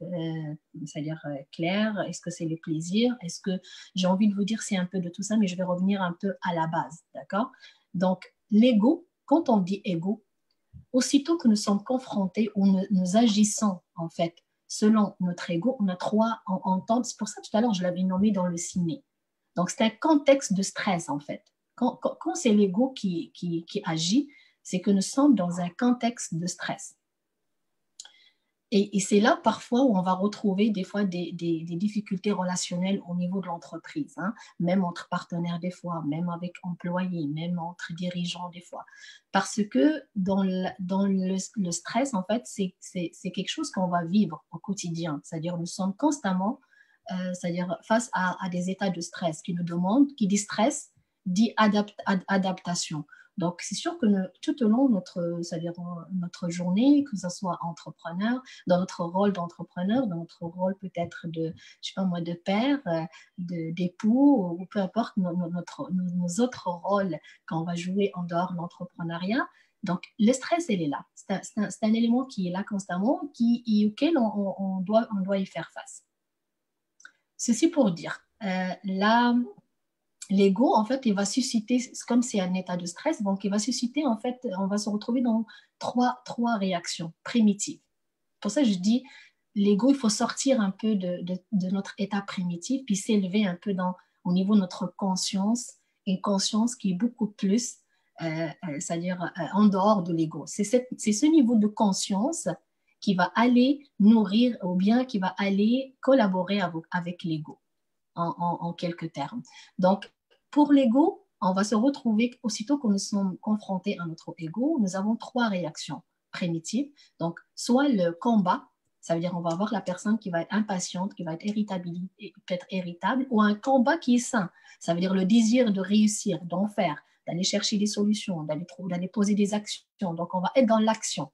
Speaker 2: c'est-à-dire clairs? Est-ce que c'est le plaisir? Est-ce que j'ai envie de vous dire c'est un peu de tout ça, mais je vais revenir un peu à la base, d'accord? Donc, l'ego, quand on dit ego, aussitôt que nous sommes confrontés ou nous agissons, en fait, selon notre ego, on a trois ententes. C'est pour ça, tout à l'heure, je l'avais nommé dans le ciné. Donc, c'est un contexte de stress, en fait. Quand c'est l'ego qui agit, c'est que nous sommes dans un contexte de stress. Et c'est là parfois où on va retrouver des fois des difficultés relationnelles au niveau de l'entreprise, hein, même entre partenaires des fois, même avec employés, même entre dirigeants des fois. Parce que dans le stress, en fait, c'est quelque chose qu'on va vivre au quotidien. C'est-à-dire nous sommes constamment c'est-à-dire face à des états de stress qui nous demandent, qui dit stress, dit adaptation. Donc, c'est sûr que tout au long de notre journée, que ce soit entrepreneur, dans notre rôle d'entrepreneur, dans notre rôle peut-être de, je sais pas moi, de père, d'époux, ou peu importe nos autres rôles qu'on va jouer en dehors de l'entrepreneuriat. Donc, le stress, il est là. C'est un élément qui est là constamment, auquel on doit y faire face. Ceci pour dire, l'ego, en fait, il va susciter, comme c'est un état de stress, donc il va susciter, en fait, on va se retrouver dans trois réactions primitives. Pour ça, je dis, l'ego, il faut sortir un peu de notre état primitif, puis s'élever un peu au niveau de notre conscience, une conscience qui est beaucoup plus, c'est-à-dire en dehors de l'ego. C'est ce niveau de conscience qui va aller nourrir ou bien qui va aller collaborer avec l'ego, en quelques termes. Donc, pour l'ego, on va se retrouver, aussitôt que nous sommes confrontés à notre ego, nous avons trois réactions primitives. Donc, soit le combat, ça veut dire on va avoir la personne qui va être impatiente, qui va être peut-être irritable, ou un combat qui est sain. Ça veut dire le désir de réussir, d'en faire, d'aller chercher des solutions, d'aller poser des actions. Donc, on va être dans l'action.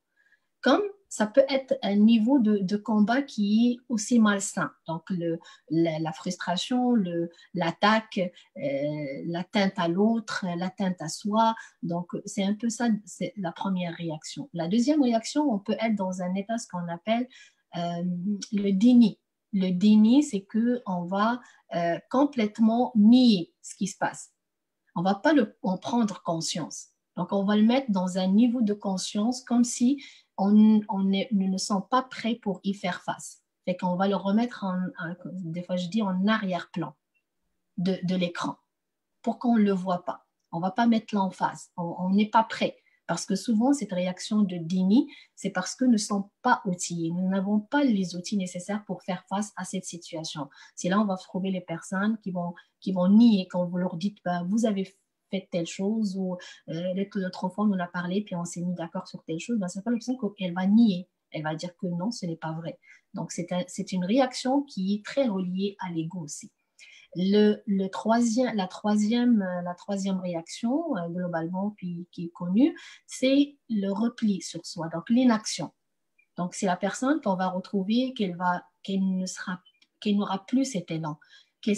Speaker 2: Comme ça peut être un niveau de combat qui est aussi malsain. Donc, la frustration, l'attaque, l'atteinte à l'autre, l'atteinte à soi. Donc, c'est un peu ça, c'est la première réaction. La deuxième réaction, on peut être dans un état, ce qu'on appelle le déni. Le déni, c'est qu'on va complètement nier ce qui se passe. On ne va pas en prendre conscience. Donc, on va le mettre dans un niveau de conscience comme si ne sent pas prêt pour y faire face. Fait qu'on va le remettre, des fois je dis, en arrière-plan de l'écran pour qu'on ne le voit pas. On ne va pas mettre l'emphase. On n'est pas prêt. Parce que souvent, cette réaction de déni, c'est parce que nous ne sommes pas outillés. Nous n'avons pas les outils nécessaires pour faire face à cette situation. C'est là où on va trouver les personnes qui vont nier quand vous leur dites bah, vous avez fait telle chose ou l'autre fois, on en a parlé puis on s'est mis d'accord sur telle chose. Ben, c'est pas l'option qu'elle va nier. Elle va dire que non, ce n'est pas vrai. Donc, c'est une réaction qui est très reliée à l'ego aussi. La troisième réaction, globalement, puis, qui est connue, c'est le repli sur soi, donc l'inaction. Donc, c'est la personne qu'on va retrouver, qu'elle n'aura plus cet élan, qu'elle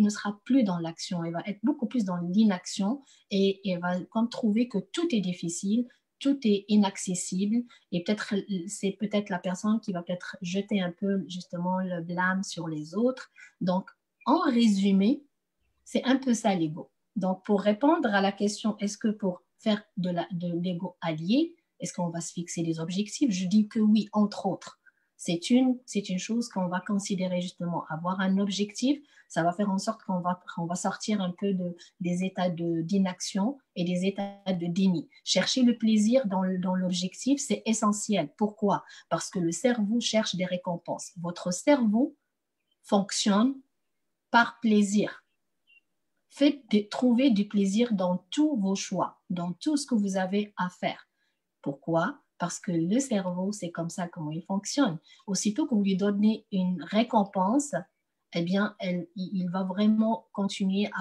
Speaker 2: ne sera plus dans l'action, elle va être beaucoup plus dans l'inaction et elle va comme trouver que tout est difficile, tout est inaccessible et c'est peut-être la personne qui va peut-être jeter un peu justement le blâme sur les autres. Donc, en résumé, c'est un peu ça l'ego. Donc, pour répondre à la question, est-ce que pour faire de l'ego allié, est-ce qu'on va se fixer des objectifs? Je dis que oui, entre autres. C'est une chose qu'on va considérer justement. Avoir un objectif, ça va faire en sorte qu'on va sortir un peu des états d'inaction et des états de déni. Chercher le plaisir dans l'objectif, c'est essentiel. Pourquoi? Parce que le cerveau cherche des récompenses. Votre cerveau fonctionne par plaisir. Trouvez du plaisir dans tous vos choix, dans tout ce que vous avez à faire. Pourquoi? Parce que le cerveau, c'est comme ça comment il fonctionne. Aussitôt que vous lui donnez une récompense, eh bien, il va vraiment continuer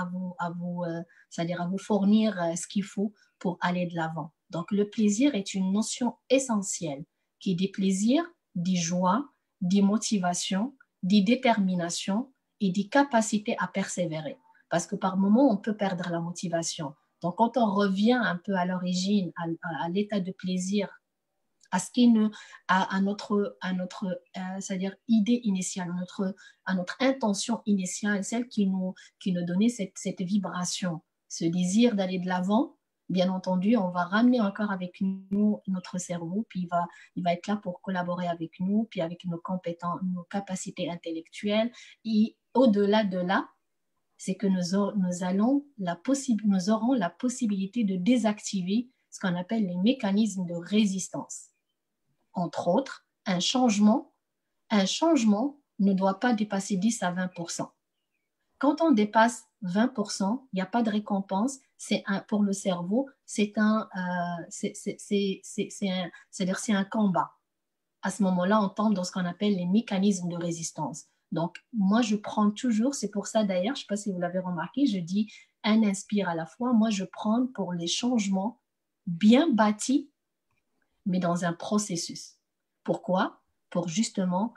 Speaker 2: c'est-à-dire à vous fournir ce qu'il faut pour aller de l'avant. Donc, le plaisir est une notion essentielle qui est des plaisirs, des joies, des motivations, des déterminations et des capacités à persévérer. Parce que par moments, on peut perdre la motivation. Donc, quand on revient un peu à l'origine, à l'état de plaisir, à notre c'est-à-dire idée initiale, à notre intention initiale, celle qui nous donnait cette vibration, ce désir d'aller de l'avant, bien entendu, on va ramener encore avec nous notre cerveau, puis il va être là pour collaborer avec nous, puis avec nos compétences, nos capacités intellectuelles. Et au-delà de là, c'est que nous aurons la possibilité de désactiver ce qu'on appelle les mécanismes de résistance. Entre autres, un changement ne doit pas dépasser 10 à 20%. Quand on dépasse 20%, il n'y a pas de récompense. Pour le cerveau, c'est un combat. À ce moment-là, on tombe dans ce qu'on appelle les mécanismes de résistance. Donc, moi, je prends toujours, c'est pour ça d'ailleurs, je ne sais pas si vous l'avez remarqué, je dis un inspire à la fois. Moi, je prends pour les changements bien bâtis, mais dans un processus. Pourquoi? Pour justement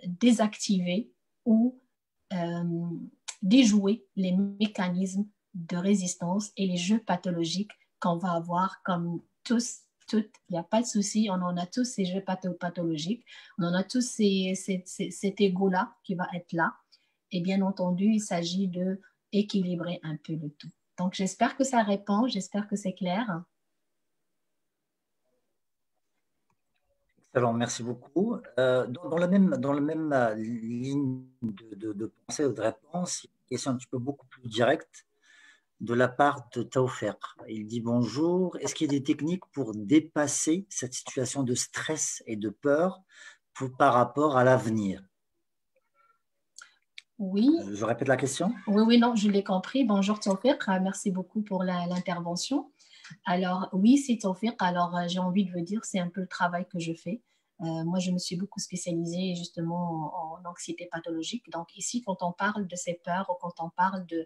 Speaker 2: désactiver ou déjouer les mécanismes de résistance et les jeux pathologiques qu'on va avoir comme toutes, il n'y a pas de souci, on en a tous ces jeux pathologiques, on en a tous cet ego-là qui va être là. Et bien entendu, il s'agit d'équilibrer un peu le tout. Donc, j'espère que ça répond, j'espère que c'est clair.
Speaker 1: Alors, merci beaucoup. Dans la même ligne de pensée ou de réponse, une question un petit peu beaucoup plus directe de la part de Taoufer. Il dit bonjour. Est-ce qu'il y a des techniques pour dépasser cette situation de stress et de peur par rapport à l'avenir?
Speaker 2: Oui.
Speaker 1: Je répète la question?
Speaker 2: Oui, non, je l'ai compris. Bonjour Taoufer, merci beaucoup pour l'intervention. Alors, oui, c'est Taoufiq. Alors, j'ai envie de vous dire, c'est un peu le travail que je fais. Moi, je me suis beaucoup spécialisée justement en anxiété pathologique. Donc, ici, quand on parle de ces peurs ou quand on parle de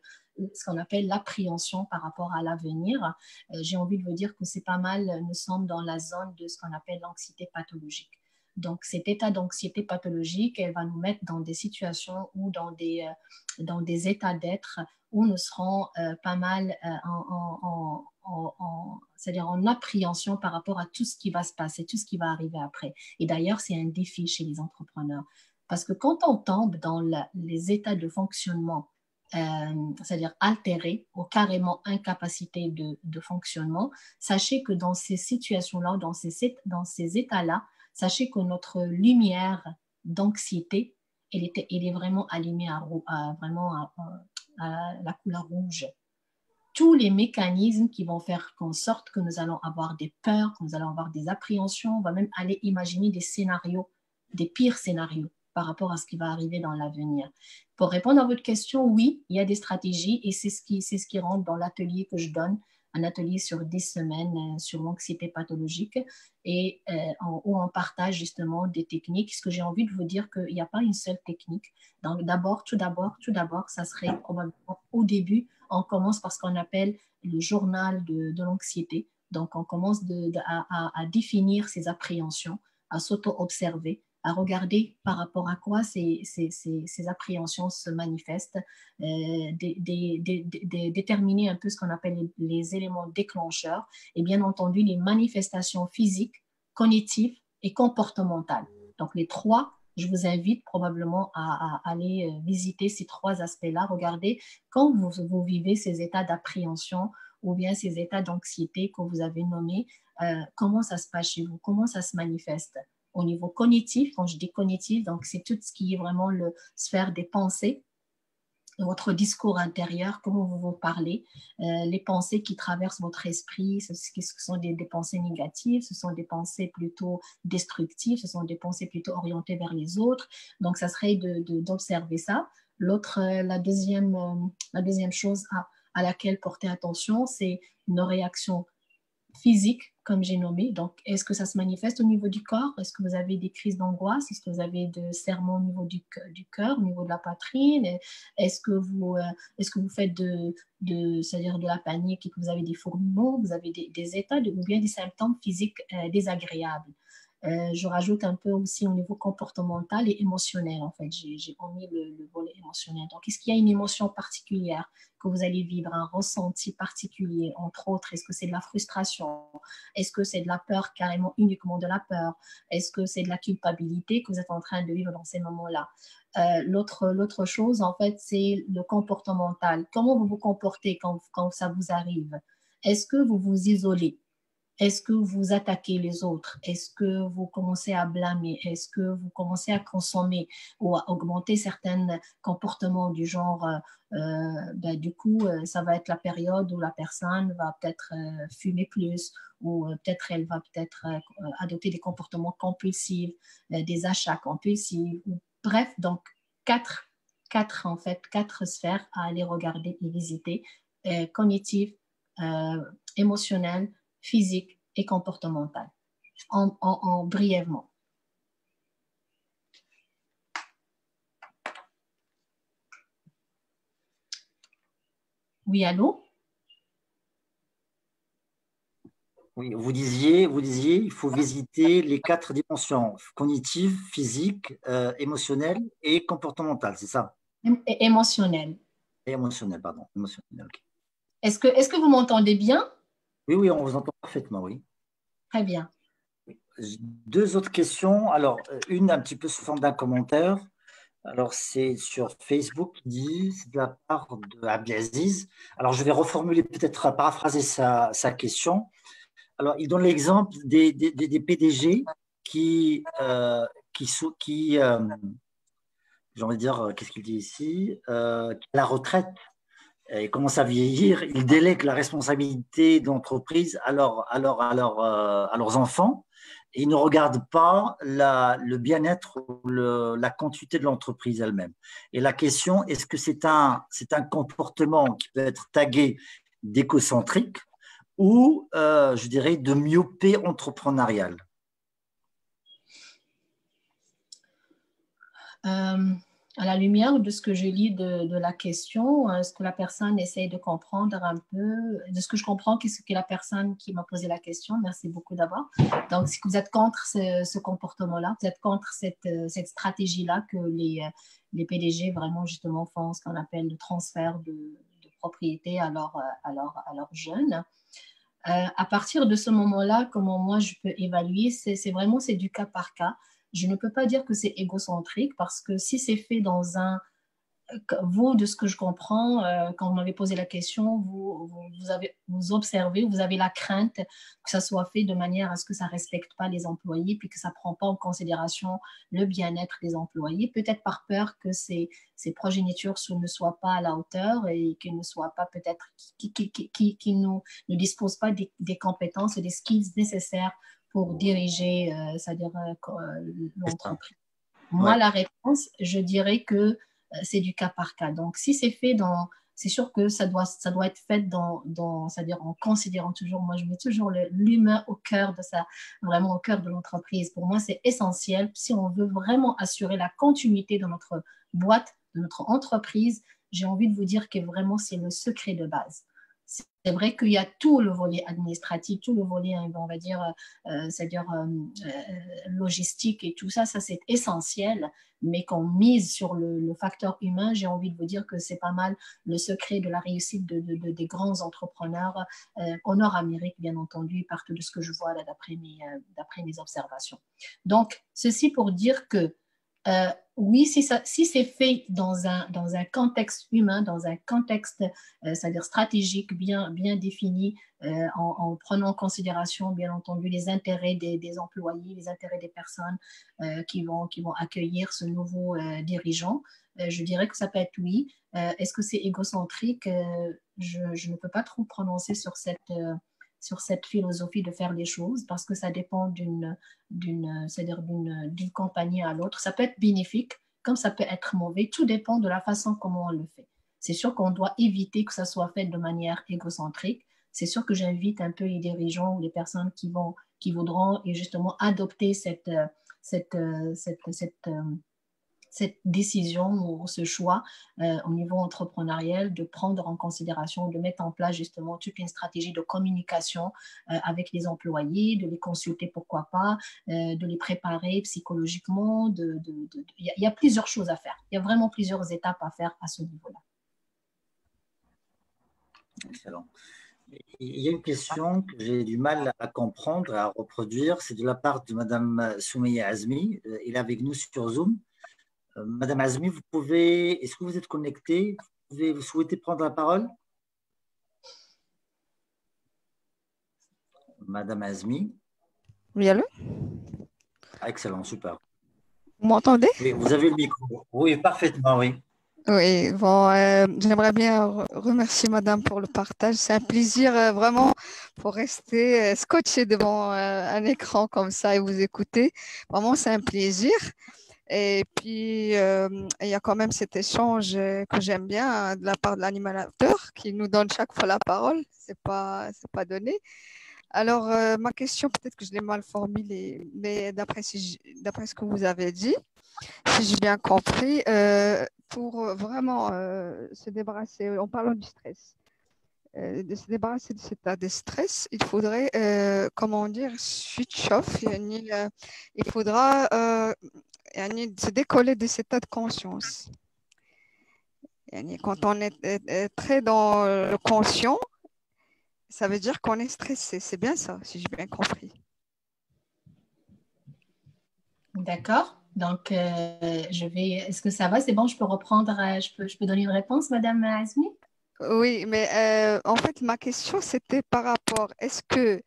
Speaker 2: ce qu'on appelle l'appréhension par rapport à l'avenir, j'ai envie de vous dire que c'est pas mal, nous sommes dans la zone de ce qu'on appelle l'anxiété pathologique. Donc, cet état d'anxiété pathologique, elle va nous mettre dans des situations ou dans des états d'être où nous serons pas mal c'est-à-dire en appréhension par rapport à tout ce qui va se passer, tout ce qui va arriver après. Et d'ailleurs, c'est un défi chez les entrepreneurs. Parce que quand on tombe dans les états de fonctionnement c'est-à-dire altérée ou carrément incapacité de fonctionnement, sachez que dans ces situations-là, dans ces états-là, sachez que notre lumière d'anxiété, elle est vraiment allumée à la couleur rouge. Tous les mécanismes qui vont faire en sorte que nous allons avoir des peurs, que nous allons avoir des appréhensions, on va même aller imaginer des scénarios, des pires scénarios par rapport à ce qui va arriver dans l'avenir. Pour répondre à votre question, oui, il y a des stratégies et c'est ce qui rentre dans l'atelier que je donne, un atelier sur 10 semaines sur l'anxiété pathologique et où on partage justement des techniques. Ce que j'ai envie de vous dire qu'il n'y a pas une seule technique. Donc tout d'abord, ça serait probablement au début, on commence par ce qu'on appelle le journal de l'anxiété. Donc, on commence à définir ses appréhensions, à s'auto-observer, à regarder par rapport à quoi ces appréhensions se manifestent, déterminer un peu ce qu'on appelle les éléments déclencheurs et bien entendu les manifestations physiques, cognitives et comportementales. Donc les trois, je vous invite probablement à aller visiter ces trois aspects-là. Regardez quand vous vivez ces états d'appréhension ou bien ces états d'anxiété que vous avez nommés, comment ça se passe chez vous, comment ça se manifeste. Au niveau cognitif, quand je dis cognitif, donc c'est tout ce qui est vraiment le sphère des pensées, votre discours intérieur, comment vous vous parlez, les pensées qui traversent votre esprit, ce sont des pensées négatives, ce sont des pensées plutôt destructives, ce sont des pensées plutôt orientées vers les autres. Donc, ça serait d'observer ça. La deuxième chose à laquelle porter attention, c'est une réaction physique, comme j'ai nommé. Donc, est-ce que ça se manifeste au niveau du corps? Est-ce que vous avez des crises d'angoisse? Est-ce que vous avez des serrements au niveau du cœur, au niveau de la poitrine? Est-ce que vous faites c'est-à-dire de la panique et que vous avez des fourmillements? Vous avez des états ou bien des symptômes physiques désagréables? Je rajoute un peu aussi au niveau comportemental et émotionnel. En fait, j'ai omis le volet émotionnel. Donc, est-ce qu'il y a une émotion particulière que vous allez vivre, un ressenti particulier, entre autres? Est-ce que c'est de la frustration? Est-ce que c'est de la peur, carrément uniquement de la peur? Est-ce que c'est de la culpabilité que vous êtes en train de vivre dans ces moments-là? L'autre chose, en fait, c'est le comportemental. Comment vous vous comportez quand ça vous arrive? Est-ce que vous vous isolez? Est-ce que vous attaquez les autres? Est-ce que vous commencez à blâmer? Est-ce que vous commencez à consommer ou à augmenter certains comportements du genre, du coup, ça va être la période où la personne va peut-être fumer plus ou peut-être elle va peut-être adopter des comportements compulsifs, des achats compulsifs. Bref, donc quatre sphères à aller regarder et visiter, cognitive, émotionnelle, physique et comportementale, brièvement. Oui, allô?
Speaker 1: Oui, vous disiez, il faut visiter les 4 dimensions, cognitive, physique, émotionnelle et comportementale, c'est ça?
Speaker 2: Émotionnelle.
Speaker 1: Et émotionnelle, pardon. Émotionnelle, ok.
Speaker 2: Est-ce que vous m'entendez bien?
Speaker 1: Oui, on vous entend parfaitement, oui.
Speaker 2: Très bien.
Speaker 1: Deux autres questions. Alors, une un petit peu sous forme d'un commentaire. Alors, c'est sur Facebook qui dit, c'est de la part de Abdelaziz. Alors, je vais reformuler, peut-être paraphraser sa question. Alors, il donne l'exemple des PDG qui j'ai envie de dire, qu'est-ce qu'il dit ici, la retraite, ils commencent à vieillir, ils délèguent la responsabilité d'entreprise à leurs enfants et ils ne regardent pas le bien-être ou la continuité de l'entreprise elle-même. Et la question, est-ce que c'est un comportement qui peut être tagué d'écocentrique ou, je dirais, de myopie entrepreneuriale?
Speaker 2: À la lumière de ce que je lis de la question, ce que la personne essaye de comprendre un peu, de ce que je comprends, qu'est-ce que la personne qui m'a posé la question, merci beaucoup d'abord. Donc, si vous êtes contre ce comportement-là, vous êtes contre cette stratégie-là que les PDG vraiment justement font ce qu'on appelle le transfert de propriété à leurs jeunes. À partir de ce moment-là, comment moi je peux évaluer, c'est du cas par cas. Je ne peux pas dire que c'est égocentrique parce que si c'est fait dans un vous, de ce que je comprends, quand vous m'avez posé la question, vous observez, vous avez la crainte que ça soit fait de manière à ce que ça ne respecte pas les employés, puis que ça ne prend pas en considération le bien-être des employés, peut-être par peur que ces progénitures ne soient pas à la hauteur et qu'ils ne soient pas peut-être, qui ne disposent pas des compétences et des skills nécessaires pour diriger, c'est-à-dire l'entreprise. Moi,
Speaker 1: Ouais.
Speaker 2: la réponse, je dirais que c'est du cas par cas. Donc, si c'est fait c'est sûr que ça doit être fait c'est-à-dire en considérant toujours, moi, je mets toujours l'humain au cœur de ça, vraiment au cœur de l'entreprise. Pour moi, c'est essentiel. Si on veut vraiment assurer la continuité de notre boîte, de notre entreprise, j'ai envie de vous dire que vraiment, c'est le secret de base. C'est vrai qu'il y a tout le volet administratif, tout le volet, on va dire, c'est-à-dire logistique et tout ça, c'est essentiel. Mais qu'on mise sur le facteur humain, j'ai envie de vous dire que c'est pas mal le secret de la réussite des grands entrepreneurs au Nord-Amérique, bien entendu, partout de ce que je vois là d'après mes observations. Donc, ceci pour dire que oui, si c'est fait dans un contexte humain, dans un contexte, c'est-à-dire stratégique bien défini, en prenant en considération, bien entendu, les intérêts des employés, les intérêts des personnes qui vont accueillir ce nouveau dirigeant, je dirais que ça peut être oui. Est-ce que c'est égocentrique? Je ne peux pas trop prononcer sur cette philosophie de faire les choses parce que ça dépend c'est-à-dire d'une compagnie à l'autre. Ça peut être bénéfique comme ça peut être mauvais. Tout dépend de la façon comment on le fait. C'est sûr qu'on doit éviter que ça soit fait de manière égocentrique. C'est sûr que j'invite un peu les dirigeants ou les personnes qui voudront et justement adopter cette décision ou ce choix au niveau entrepreneurial de prendre en considération, de mettre en place justement toute une stratégie de communication avec les employés, de les consulter pourquoi pas, de les préparer psychologiquement. Il y a plusieurs choses à faire. Il y a vraiment plusieurs étapes à faire à ce niveau-là.
Speaker 1: Excellent. Il y a une question que j'ai du mal à comprendre, à reproduire. C'est de la part de Madame Soumeya Azmi. Elle est avec nous sur Zoom. Madame Azmi, est-ce que vous êtes connectée? Vous souhaitez prendre la parole? Madame Azmi.
Speaker 5: Oui, allô?
Speaker 1: Ah, excellent, super.
Speaker 5: Vous m'entendez?
Speaker 1: Oui, vous avez le micro. Oui, parfaitement, oui.
Speaker 5: Oui, bon, j'aimerais bien remercier Madame pour le partage. C'est un plaisir vraiment pour rester scotché devant un écran comme ça et vous écouter. Vraiment, c'est un plaisir. Et puis, il y a quand même cet échange que j'aime bien de la part de l'animateur qui nous donne chaque fois la parole. C'est pas donné. Alors, ma question, peut-être que je l'ai mal formulée, mais d'après ce que vous avez dit, si j'ai bien compris, pour vraiment se débarrasser, en parlant du stress, de se débarrasser de cet état de stress, il faudrait, comment dire, switch off. Il faudra se décoller de cet état de conscience. Quand on est très dans le conscient, ça veut dire qu'on est stressé. C'est bien ça, si j'ai bien compris.
Speaker 2: D'accord. Donc, est-ce que ça va? C'est bon, je peux reprendre, je peux donner une réponse, Madame Azmi?
Speaker 5: Oui, mais en fait, ma question, c'était par rapport, est-ce que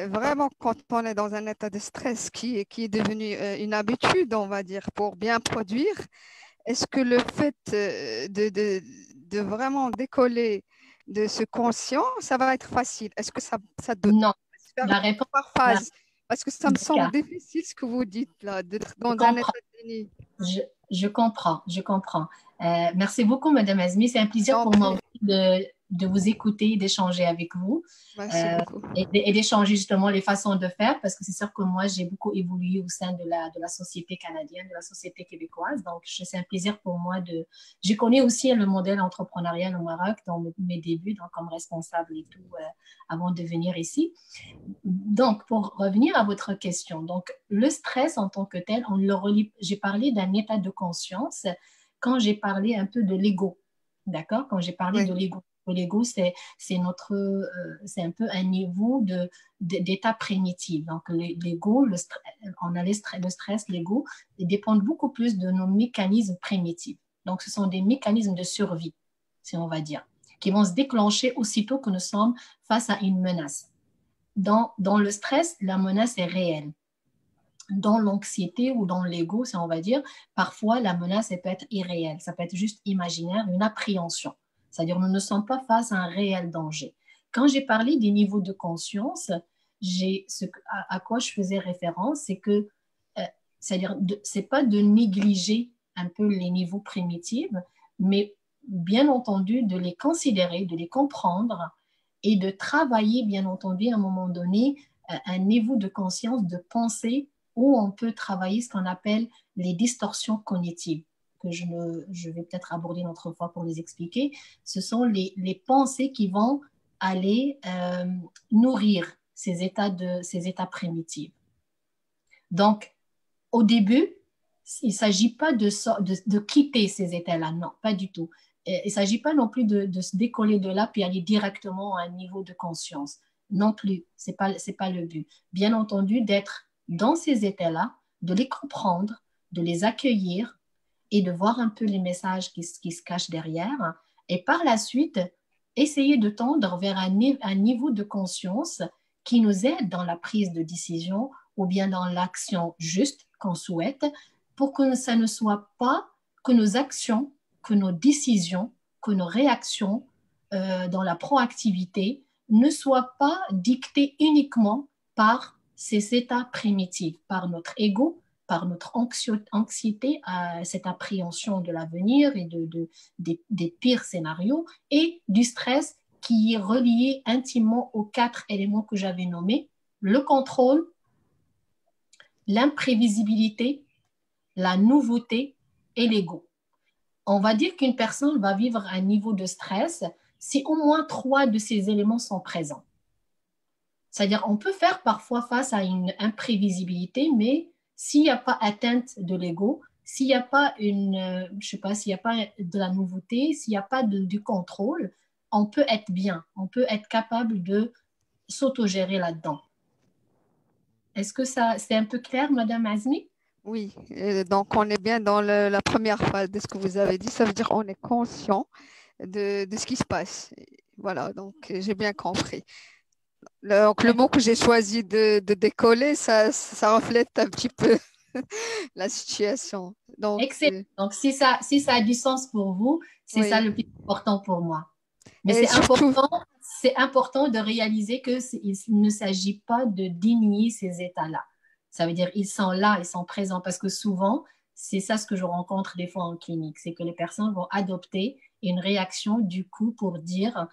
Speaker 5: vraiment, quand on est dans un état de stress qui est devenu une habitude, on va dire, pour bien produire, est-ce que le fait de vraiment décoller de ce conscient, ça va être facile? Est-ce que ça doit
Speaker 2: Non.
Speaker 5: se faire
Speaker 2: La réponse,
Speaker 5: par phase? Parce que ça me semble
Speaker 2: d'accord.
Speaker 5: difficile ce que vous dites là, d'être dans
Speaker 2: Je
Speaker 5: un
Speaker 2: comprends.
Speaker 5: état de déni.
Speaker 2: Je comprends. Merci beaucoup, Madame Azmi. C'est un plaisir
Speaker 5: J'en
Speaker 2: pour moi
Speaker 5: prie.
Speaker 2: aussi de vous écouter, d'échanger avec vous
Speaker 5: Merci beaucoup.
Speaker 2: et d'échanger justement les façons de faire parce que c'est sûr que moi, j'ai beaucoup évolué au sein de la société canadienne, de la société québécoise. Donc, c'est un plaisir pour moi Je connais aussi le modèle entrepreneurial au Maroc dans mes débuts, donc comme responsable et tout, avant de venir ici. Donc, pour revenir à votre question, donc le stress en tant que tel, j'ai parlé d'un état de conscience quand j'ai parlé un peu de l'ego, d'accord? Quand j'ai parlé de
Speaker 5: Oui.
Speaker 2: l'ego. L'ego, c'est un peu un niveau d'état primitif. Donc, l'ego, on a le stress, l'ego, ils dépendent beaucoup plus de nos mécanismes primitifs. Donc, ce sont des mécanismes de survie, si on va dire, qui vont se déclencher aussitôt que nous sommes face à une menace. Dans le stress, la menace est réelle. Dans l'anxiété ou dans l'ego, si on va dire, parfois la menace elle peut être irréelle, ça peut être juste imaginaire, une appréhension. C'est-à-dire nous ne sommes pas face à un réel danger. Quand j'ai parlé des niveaux de conscience, à quoi je faisais référence, c'est que c'est-à-dire c'est pas de négliger un peu les niveaux primitifs, mais bien entendu de les considérer, de les comprendre et de travailler bien entendu à un moment donné un niveau de conscience, de pensée où on peut travailler ce qu'on appelle les distorsions cognitives, que je vais peut-être aborder une autre fois pour les expliquer. Ce sont les pensées qui vont aller nourrir ces états primitifs. Donc, au début, il ne s'agit pas de quitter ces états-là, non, pas du tout. Il ne s'agit pas non plus de se décoller de là puis aller directement à un niveau de conscience. Non plus, ce n'est pas le but. Bien entendu, d'être dans ces états-là, de les comprendre, de les accueillir et de voir un peu les messages qui se cachent derrière. Et par la suite, essayer de tendre vers un niveau de conscience qui nous aide dans la prise de décision ou bien dans l'action juste qu'on souhaite, pour que ça ne soit pas que nos actions, que nos décisions, que nos réactions dans la proactivité ne soient pas dictées uniquement par ces états primitifs, par notre ego, par notre anxiété, cette appréhension de l'avenir et des pires scénarios, et du stress qui est relié intimement aux 4 éléments que j'avais nommés: le contrôle, l'imprévisibilité, la nouveauté et l'ego. On va dire qu'une personne va vivre un niveau de stress si au moins 3 de ces éléments sont présents. C'est-à-dire on peut faire parfois face à une imprévisibilité, mais s'il n'y a pas atteinte de l'ego, s'il n'y a pas s'il n'y a pas de la nouveauté, s'il n'y a pas du contrôle, on peut être bien, on peut être capable de s'autogérer là-dedans. Est-ce que c'est un peu clair, Madame Azmi?
Speaker 5: Oui, donc on est bien dans la première phase de ce que vous avez dit. Ça veut dire qu'on est conscient de ce qui se passe. Voilà, donc j'ai bien compris. Donc le mot que j'ai choisi de décoller, ça reflète un petit peu la situation. Donc,
Speaker 2: excellent. Donc si ça a du sens pour vous, c'est ça le plus important pour moi. Mais c'est important de réaliser qu'il ne s'agit pas de dénier ces états-là. Ça veut dire ils sont là, ils sont présents, parce que souvent, c'est ça ce que je rencontre des fois en clinique, c'est que les personnes vont adopter une réaction du coup pour dire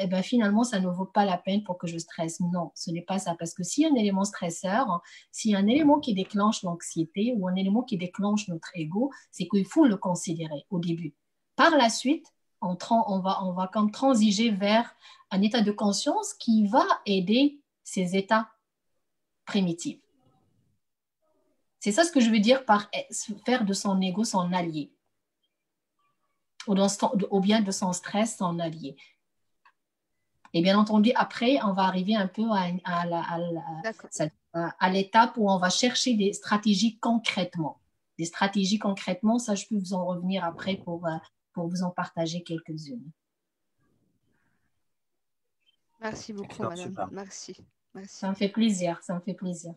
Speaker 2: eh ben, finalement, ça ne vaut pas la peine pour que je stresse. Non, ce n'est pas ça. Parce que s'il y a un élément stresseur, s'il y a un élément qui déclenche l'anxiété ou un élément qui déclenche notre ego, c'est qu'il faut le considérer au début. Par la suite, on va comme transiger vers un état de conscience qui va aider ces états primitifs. C'est ça ce que je veux dire par faire de son ego son allié. Ou bien de son stress son allié. Et bien entendu, après, on va arriver un peu à l'étape où on va chercher des stratégies concrètement. Des stratégies concrètement, ça, je peux vous en revenir après pour vous en partager quelques-unes.
Speaker 5: Merci beaucoup, madame. Super. Merci.
Speaker 2: Ça me fait plaisir, ça me fait plaisir.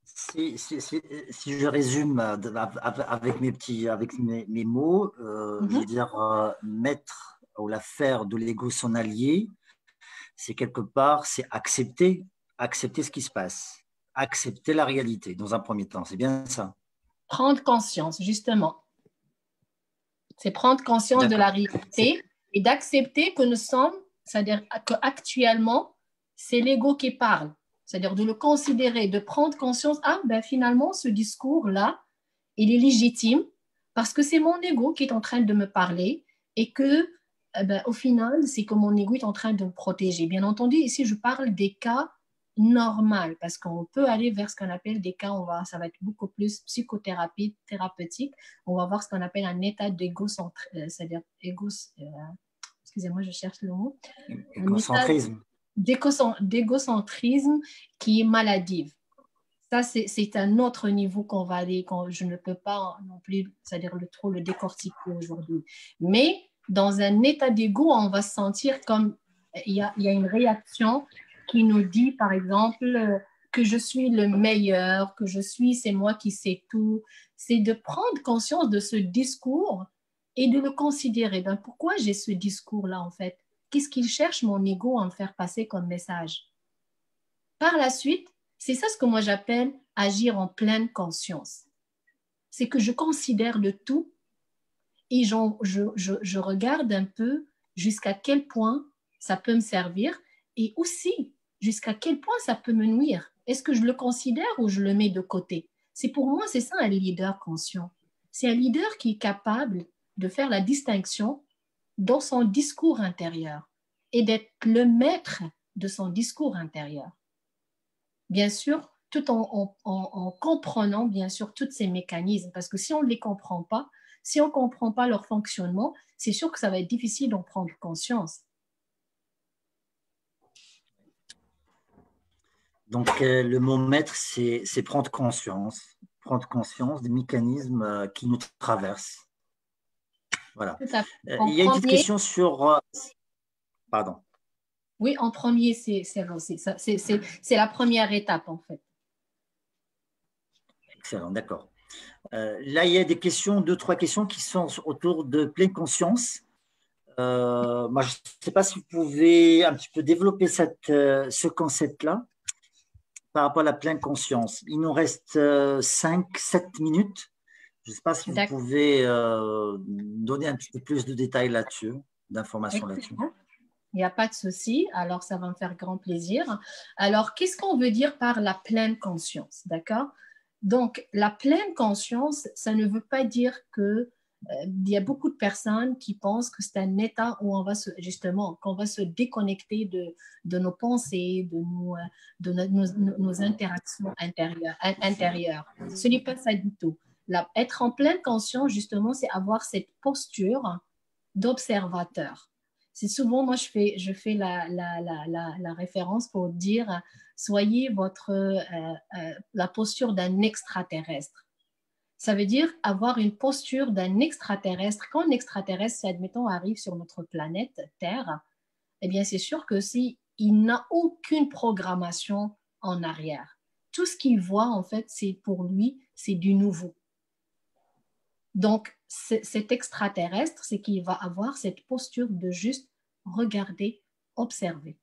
Speaker 1: Si je résume avec mes mots, je veux dire, mettre ou la faire de l'ego son allié, c'est quelque part, c'est accepter ce qui se passe, accepter la réalité dans un premier temps, c'est bien ça.
Speaker 2: Prendre conscience, justement. C'est prendre conscience de la réalité et d'accepter que nous sommes, c'est-à-dire qu'actuellement, c'est l'ego qui parle. C'est-à-dire de le considérer, de prendre conscience, finalement, ce discours-là, il est légitime parce que c'est mon ego qui est en train de me parler et que, au final, c'est que mon ego est en train de me protéger. Bien entendu, ici, je parle des cas normaux parce qu'on peut aller vers ce qu'on appelle des cas, ça va être beaucoup plus thérapeutique. On va voir ce qu'on appelle un état d'égocentrisme, c'est-à-dire excusez-moi, je cherche le mot.
Speaker 1: Égocentrisme.
Speaker 2: D'égocentrisme qui est maladif. Ça, c'est un autre niveau qu'on va aller, je ne peux pas non plus, c'est-à-dire trop le décortiquer aujourd'hui. Mais dans un état d'ego, on va se sentir comme il y a une réaction qui nous dit, par exemple, que je suis le meilleur, que c'est moi qui sais tout. C'est de prendre conscience de ce discours et de le considérer. Ben, pourquoi j'ai ce discours-là, en fait? Qu'est-ce qu'il cherche mon ego à me faire passer comme message? Par la suite, c'est ça ce que moi j'appelle agir en pleine conscience. C'est que je considère le tout et je regarde un peu jusqu'à quel point ça peut me servir et aussi jusqu'à quel point ça peut me nuire. Est-ce que je le considère ou je le mets de côté? C'est pour moi, c'est ça un leader conscient. C'est un leader qui est capable de faire la distinction dans son discours intérieur et d'être le maître de son discours intérieur. Bien sûr, tout en comprenant, bien sûr, tous ces mécanismes. Parce que si on ne les comprend pas, si on ne comprend pas leur fonctionnement, c'est sûr que ça va être difficile d'en prendre conscience.
Speaker 1: Donc, le mot maître, c'est prendre conscience des mécanismes qui nous traversent. Voilà.
Speaker 2: Tout à fait.
Speaker 1: Il y a une petite question sur... pardon.
Speaker 2: Oui, en premier, c'est la première étape, en fait.
Speaker 1: Excellent, d'accord. Là, il y a des questions, 2-3 questions qui sont autour de pleine conscience. Moi, je ne sais pas si vous pouvez un petit peu développer ce concept-là par rapport à la pleine conscience. Il nous reste 5-7 minutes. Je ne sais pas si vous pouvez donner un petit peu plus de détails là-dessus, d'informations là-dessus.
Speaker 2: Il n'y a pas de souci. Alors, ça va me faire grand plaisir. Alors, qu'est-ce qu'on veut dire par la pleine conscience? D'accord? Donc, la pleine conscience, ça ne veut pas dire que il y a beaucoup de personnes qui pensent que c'est un état où on va qu'on va se déconnecter de nos pensées, de nos interactions intérieures. Ce n'est pas ça du tout. Être en pleine conscience, justement, c'est avoir cette posture d'observateur. C'est souvent, moi, je fais la référence pour dire, soyez la posture d'un extraterrestre. Ça veut dire avoir une posture d'un extraterrestre. Quand un extraterrestre, admettons, arrive sur notre planète Terre, eh bien, c'est sûr que il n'a aucune programmation en arrière. Tout ce qu'il voit, en fait, c'est pour lui, c'est du nouveau. Donc, cet extraterrestre, c'est qu'il va avoir cette posture de juste regarder, observer.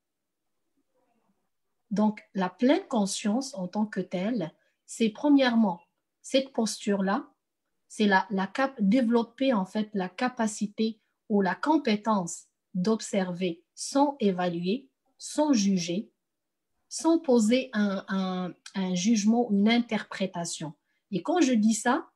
Speaker 2: Donc, la pleine conscience en tant que telle, c'est premièrement cette posture-là, c'est développer en fait la capacité ou la compétence d'observer sans évaluer, sans juger, sans poser un jugement ou une interprétation. Et quand je dis ça,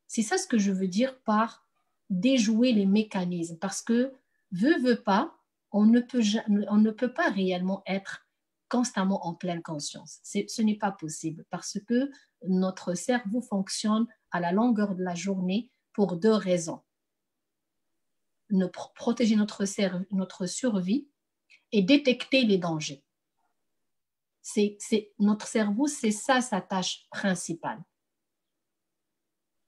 Speaker 2: c'est ça ce que je veux dire par déjouer les mécanismes. Parce que, veut pas, on ne peut pas réellement être constamment en pleine conscience. Ce n'est pas possible parce que notre cerveau fonctionne à la longueur de la journée pour 2 raisons. Protéger notre survie et détecter les dangers. Notre cerveau, c'est ça sa tâche principale.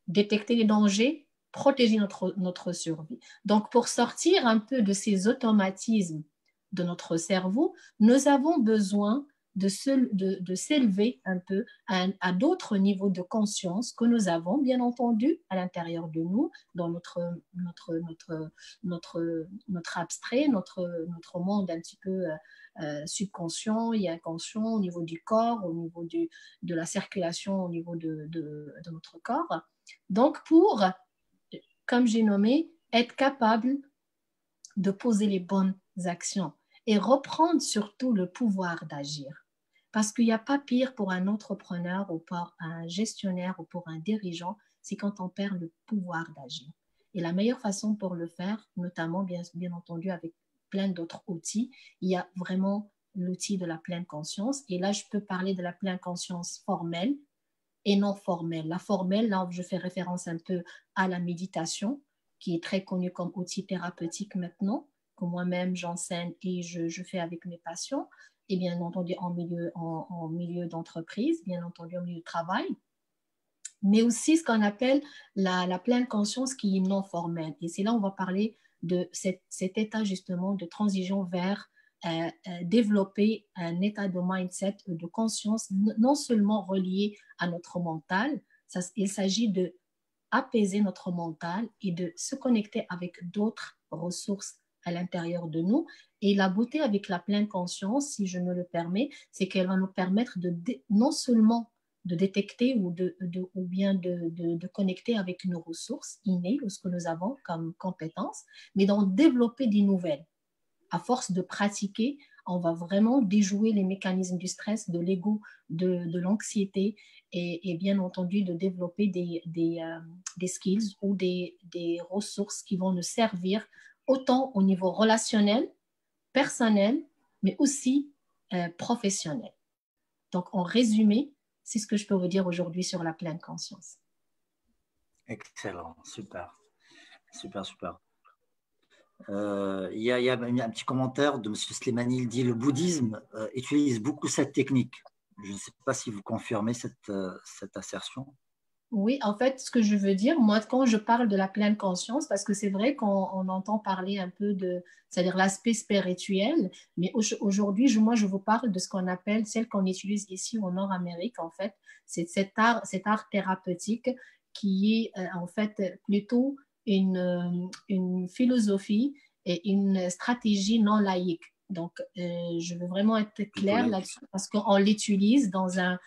Speaker 2: Détecter les dangers, protéger notre survie. Donc, pour sortir un peu de ces automatismes de notre cerveau, nous avons besoin de s'élever un peu à d'autres niveaux de conscience que nous avons, bien entendu, à l'intérieur de nous, dans notre abstrait, notre monde un petit peu subconscient et inconscient au niveau du corps, au niveau de la circulation, au niveau de notre corps. Donc, pour, comme j'ai nommé, être capable de poser les bonnes actions et reprendre surtout le pouvoir d'agir. Parce qu'il n'y a pas pire pour un entrepreneur ou pour un gestionnaire ou pour un dirigeant, c'est quand on perd le pouvoir d'agir. Et la meilleure façon pour le faire, notamment bien entendu avec plein d'autres outils, il y a vraiment l'outil de la pleine conscience. Et là, je peux parler de la pleine conscience formelle et non formelle. La formelle, là, je fais référence un peu à la méditation, qui est très connue comme outil thérapeutique maintenant, que moi-même j'enseigne et je fais avec mes patients. et bien entendu en milieu d'entreprise, bien entendu en milieu de travail, mais aussi ce qu'on appelle la pleine conscience qui est non formelle. Et c'est là où on va parler de cet état justement de transition vers développer un état de mindset, de conscience, non seulement relié à notre mental, il s'agit de apaiser notre mental et de se connecter avec d'autres ressources à l'intérieur de nous. Et la beauté avec la pleine conscience, si je me le permets, c'est qu'elle va nous permettre non seulement de détecter ou bien de connecter avec nos ressources innées ou ce que nous avons comme compétences, mais d'en développer des nouvelles. À force de pratiquer, on va vraiment déjouer les mécanismes du stress, de l'ego, de l'anxiété et bien entendu de développer des skills ou des ressources qui vont nous servir autant au niveau relationnel, personnel, mais aussi professionnel. Donc, en résumé, c'est ce que je peux vous dire aujourd'hui sur la pleine conscience.
Speaker 1: Excellent, super, super, super. Il y a un petit commentaire de M. Slimani, il dit le bouddhisme utilise beaucoup cette technique. Je ne sais pas si vous confirmez cette assertion.
Speaker 2: Oui, en fait, ce que je veux dire, moi, quand je parle de la pleine conscience, parce que c'est vrai qu'on entend parler un peu c'est-à-dire l'aspect spirituel, mais aujourd'hui, moi, je vous parle de ce qu'on appelle, celle qu'on utilise ici au Nord-Amérique, en fait, c'est cet art thérapeutique qui est en fait plutôt une philosophie et une stratégie non laïque. Donc, je veux vraiment être claire là-dessus parce qu'on l'utilise dans un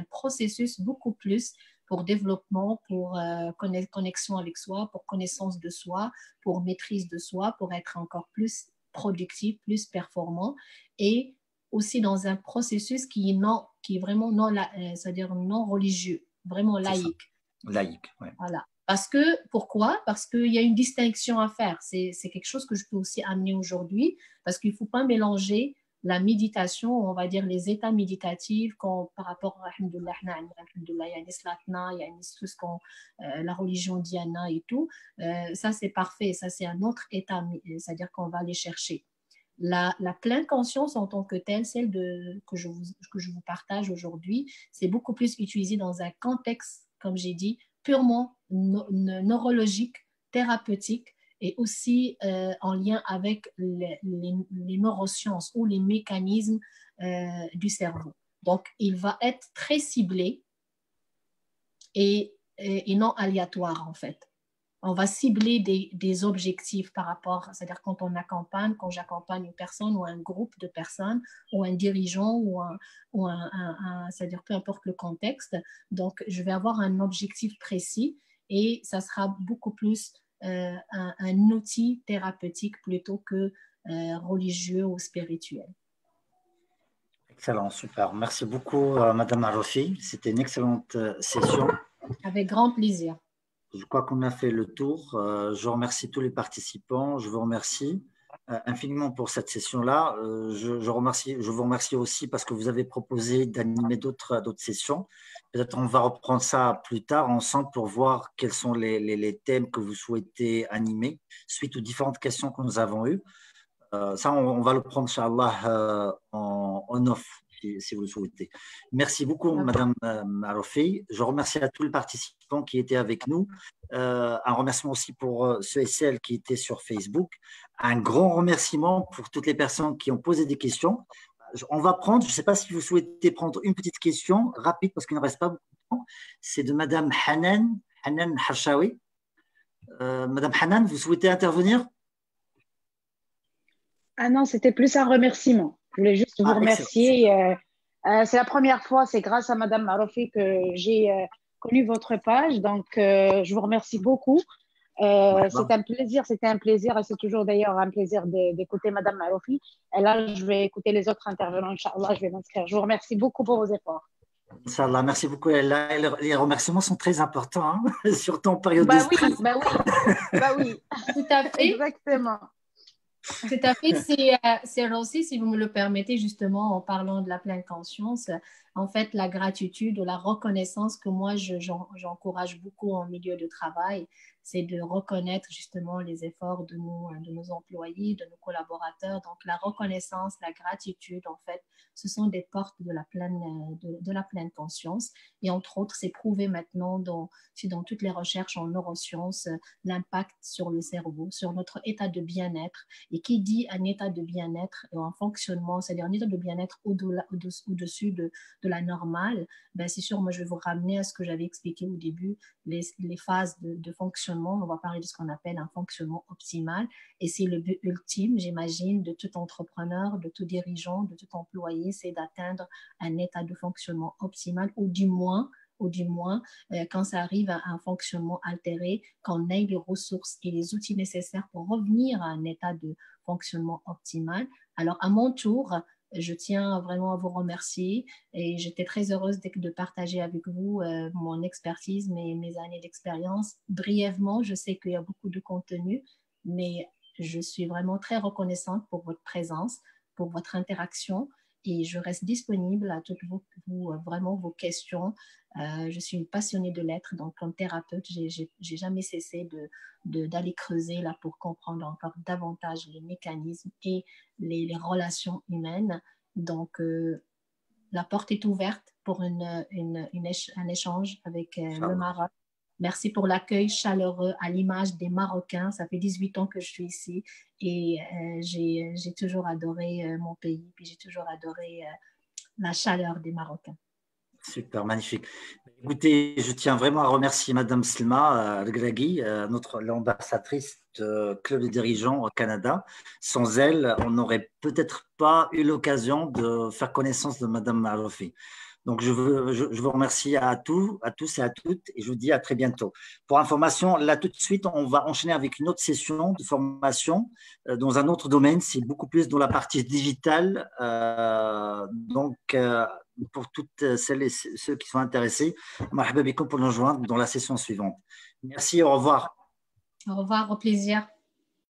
Speaker 2: processus beaucoup plus pour développement, pour connexion avec soi, pour connaissance de soi, pour maîtrise de soi, pour être encore plus productif, plus performant et aussi dans un processus qui est vraiment c'est-à-dire non religieux, vraiment laïque.
Speaker 1: Laïque, oui.
Speaker 2: Voilà. Pourquoi? Parce qu'il y a une distinction à faire. C'est quelque chose que je peux aussi amener aujourd'hui parce qu'il ne faut pas mélanger la méditation, on va dire les états méditatifs par rapport à la religion Dhyana et tout. Ça, c'est parfait. Ça, c'est un autre état, c'est-à-dire qu'on va aller chercher. La pleine conscience en tant que telle, celle que je vous partage aujourd'hui, c'est beaucoup plus utilisé dans un contexte, comme j'ai dit, purement neurologique, thérapeutique et aussi en lien avec les neurosciences ou les mécanismes du cerveau. Donc, il va être très ciblé et non aléatoire en fait. On va cibler des objectifs par rapport, c'est-à-dire quand j'accompagne une personne ou un groupe de personnes ou un dirigeant c'est-à-dire peu importe le contexte. Donc, je vais avoir un objectif précis et ça sera beaucoup plus un outil thérapeutique plutôt que religieux ou spirituel.
Speaker 1: Excellent, super. Merci beaucoup, Madame Arofi. C'était une excellente session.
Speaker 2: Avec grand plaisir.
Speaker 1: Je crois qu'on a fait le tour. Je remercie tous les participants. Je vous remercie infiniment pour cette session-là. Je vous remercie aussi parce que vous avez proposé d'animer d'autres sessions. Peut-être on va reprendre ça plus tard ensemble pour voir quels sont les thèmes que vous souhaitez animer suite aux différentes questions que nous avons eues. Ça, on va le prendre, Inch'Allah, en off. Si vous le souhaitez. Merci beaucoup, Madame Arofi. Je remercie à tous les participants qui étaient avec nous. Un remerciement aussi pour ceux et celles qui étaient sur Facebook. Un grand remerciement pour toutes les personnes qui ont posé des questions. On va prendre, je ne sais pas si vous souhaitez prendre une petite question rapide parce qu'il ne reste pas beaucoup de temps. C'est de Madame Hanan Harshawi. Madame Hanan, vous souhaitez intervenir?
Speaker 6: Ah non, c'était plus un remerciement. Je voulais juste vous remercier. C'est la première fois, c'est grâce à Madame Arofi que j'ai connu votre page. Donc, je vous remercie beaucoup. C'était un plaisir et c'est toujours d'ailleurs un plaisir d'écouter Madame Arofi. Et là, je vais écouter les autres intervenants. Inch'Allah, je vais m'inscrire. Je vous remercie beaucoup pour vos efforts.
Speaker 1: Inch'Allah, merci beaucoup. Les remerciements sont très importants, hein, surtout en période de stress.
Speaker 6: Bah oui, tout à fait. Exactement.
Speaker 2: Tout à fait, c'est aussi, si vous me le permettez, justement, en parlant de la pleine conscience, en fait, la gratitude ou la reconnaissance que moi, j'encourage beaucoup en milieu de travail, c'est de reconnaître justement les efforts de nos employés, de nos collaborateurs. Donc, la reconnaissance, la gratitude, en fait, ce sont des portes de la pleine conscience. Et entre autres, c'est prouvé maintenant dans toutes les recherches en neurosciences, l'impact sur le cerveau, sur notre état de bien-être. Et qui dit un état de bien-être et un fonctionnement, c'est-à-dire un état de bien-être au-dessus de la normale, ben c'est sûr, moi je vais vous ramener à ce que j'avais expliqué au début, les phases de fonctionnement. On va parler de ce qu'on appelle un fonctionnement optimal. Et c'est le but ultime, j'imagine, de tout entrepreneur, de tout dirigeant, de tout employé, c'est d'atteindre un état de fonctionnement optimal, ou du moins, quand ça arrive à un fonctionnement altéré, qu'on ait les ressources et les outils nécessaires pour revenir à un état de fonctionnement optimal. Alors, à mon tour, je tiens vraiment à vous remercier et j'étais très heureuse de partager avec vous mon expertise, mes années d'expérience. Brièvement, je sais qu'il y a beaucoup de contenu, mais je suis vraiment très reconnaissante pour votre présence, pour votre interaction, et je reste disponible à toutes vraiment vos questions. Je suis une passionnée de lettres, donc comme thérapeute, j'ai jamais cessé d'aller creuser là pour comprendre encore davantage les mécanismes et les relations humaines. Donc, la porte est ouverte pour un échange avec le Maroc. Merci pour l'accueil chaleureux à l'image des Marocains. Ça fait 18 ans que je suis ici et j'ai toujours adoré mon pays, puis j'ai toujours adoré la chaleur des Marocains.
Speaker 1: Super, magnifique. Écoutez, je tiens vraiment à remercier Madame Selma Regragui, l'ambassadrice du Club de dirigeants au Canada. Sans elle, on n'aurait peut-être pas eu l'occasion de faire connaissance de Madame Marofi. Donc, je vous remercie à tous et à toutes, et je vous dis à très bientôt. Pour information, là tout de suite, on va enchaîner avec une autre session de formation dans un autre domaine. C'est beaucoup plus dans la partie digitale. Pour toutes celles et ceux qui sont intéressés, marhaba bikoum pour nous joindre dans la session suivante. Merci, au revoir.
Speaker 2: Au revoir, au plaisir.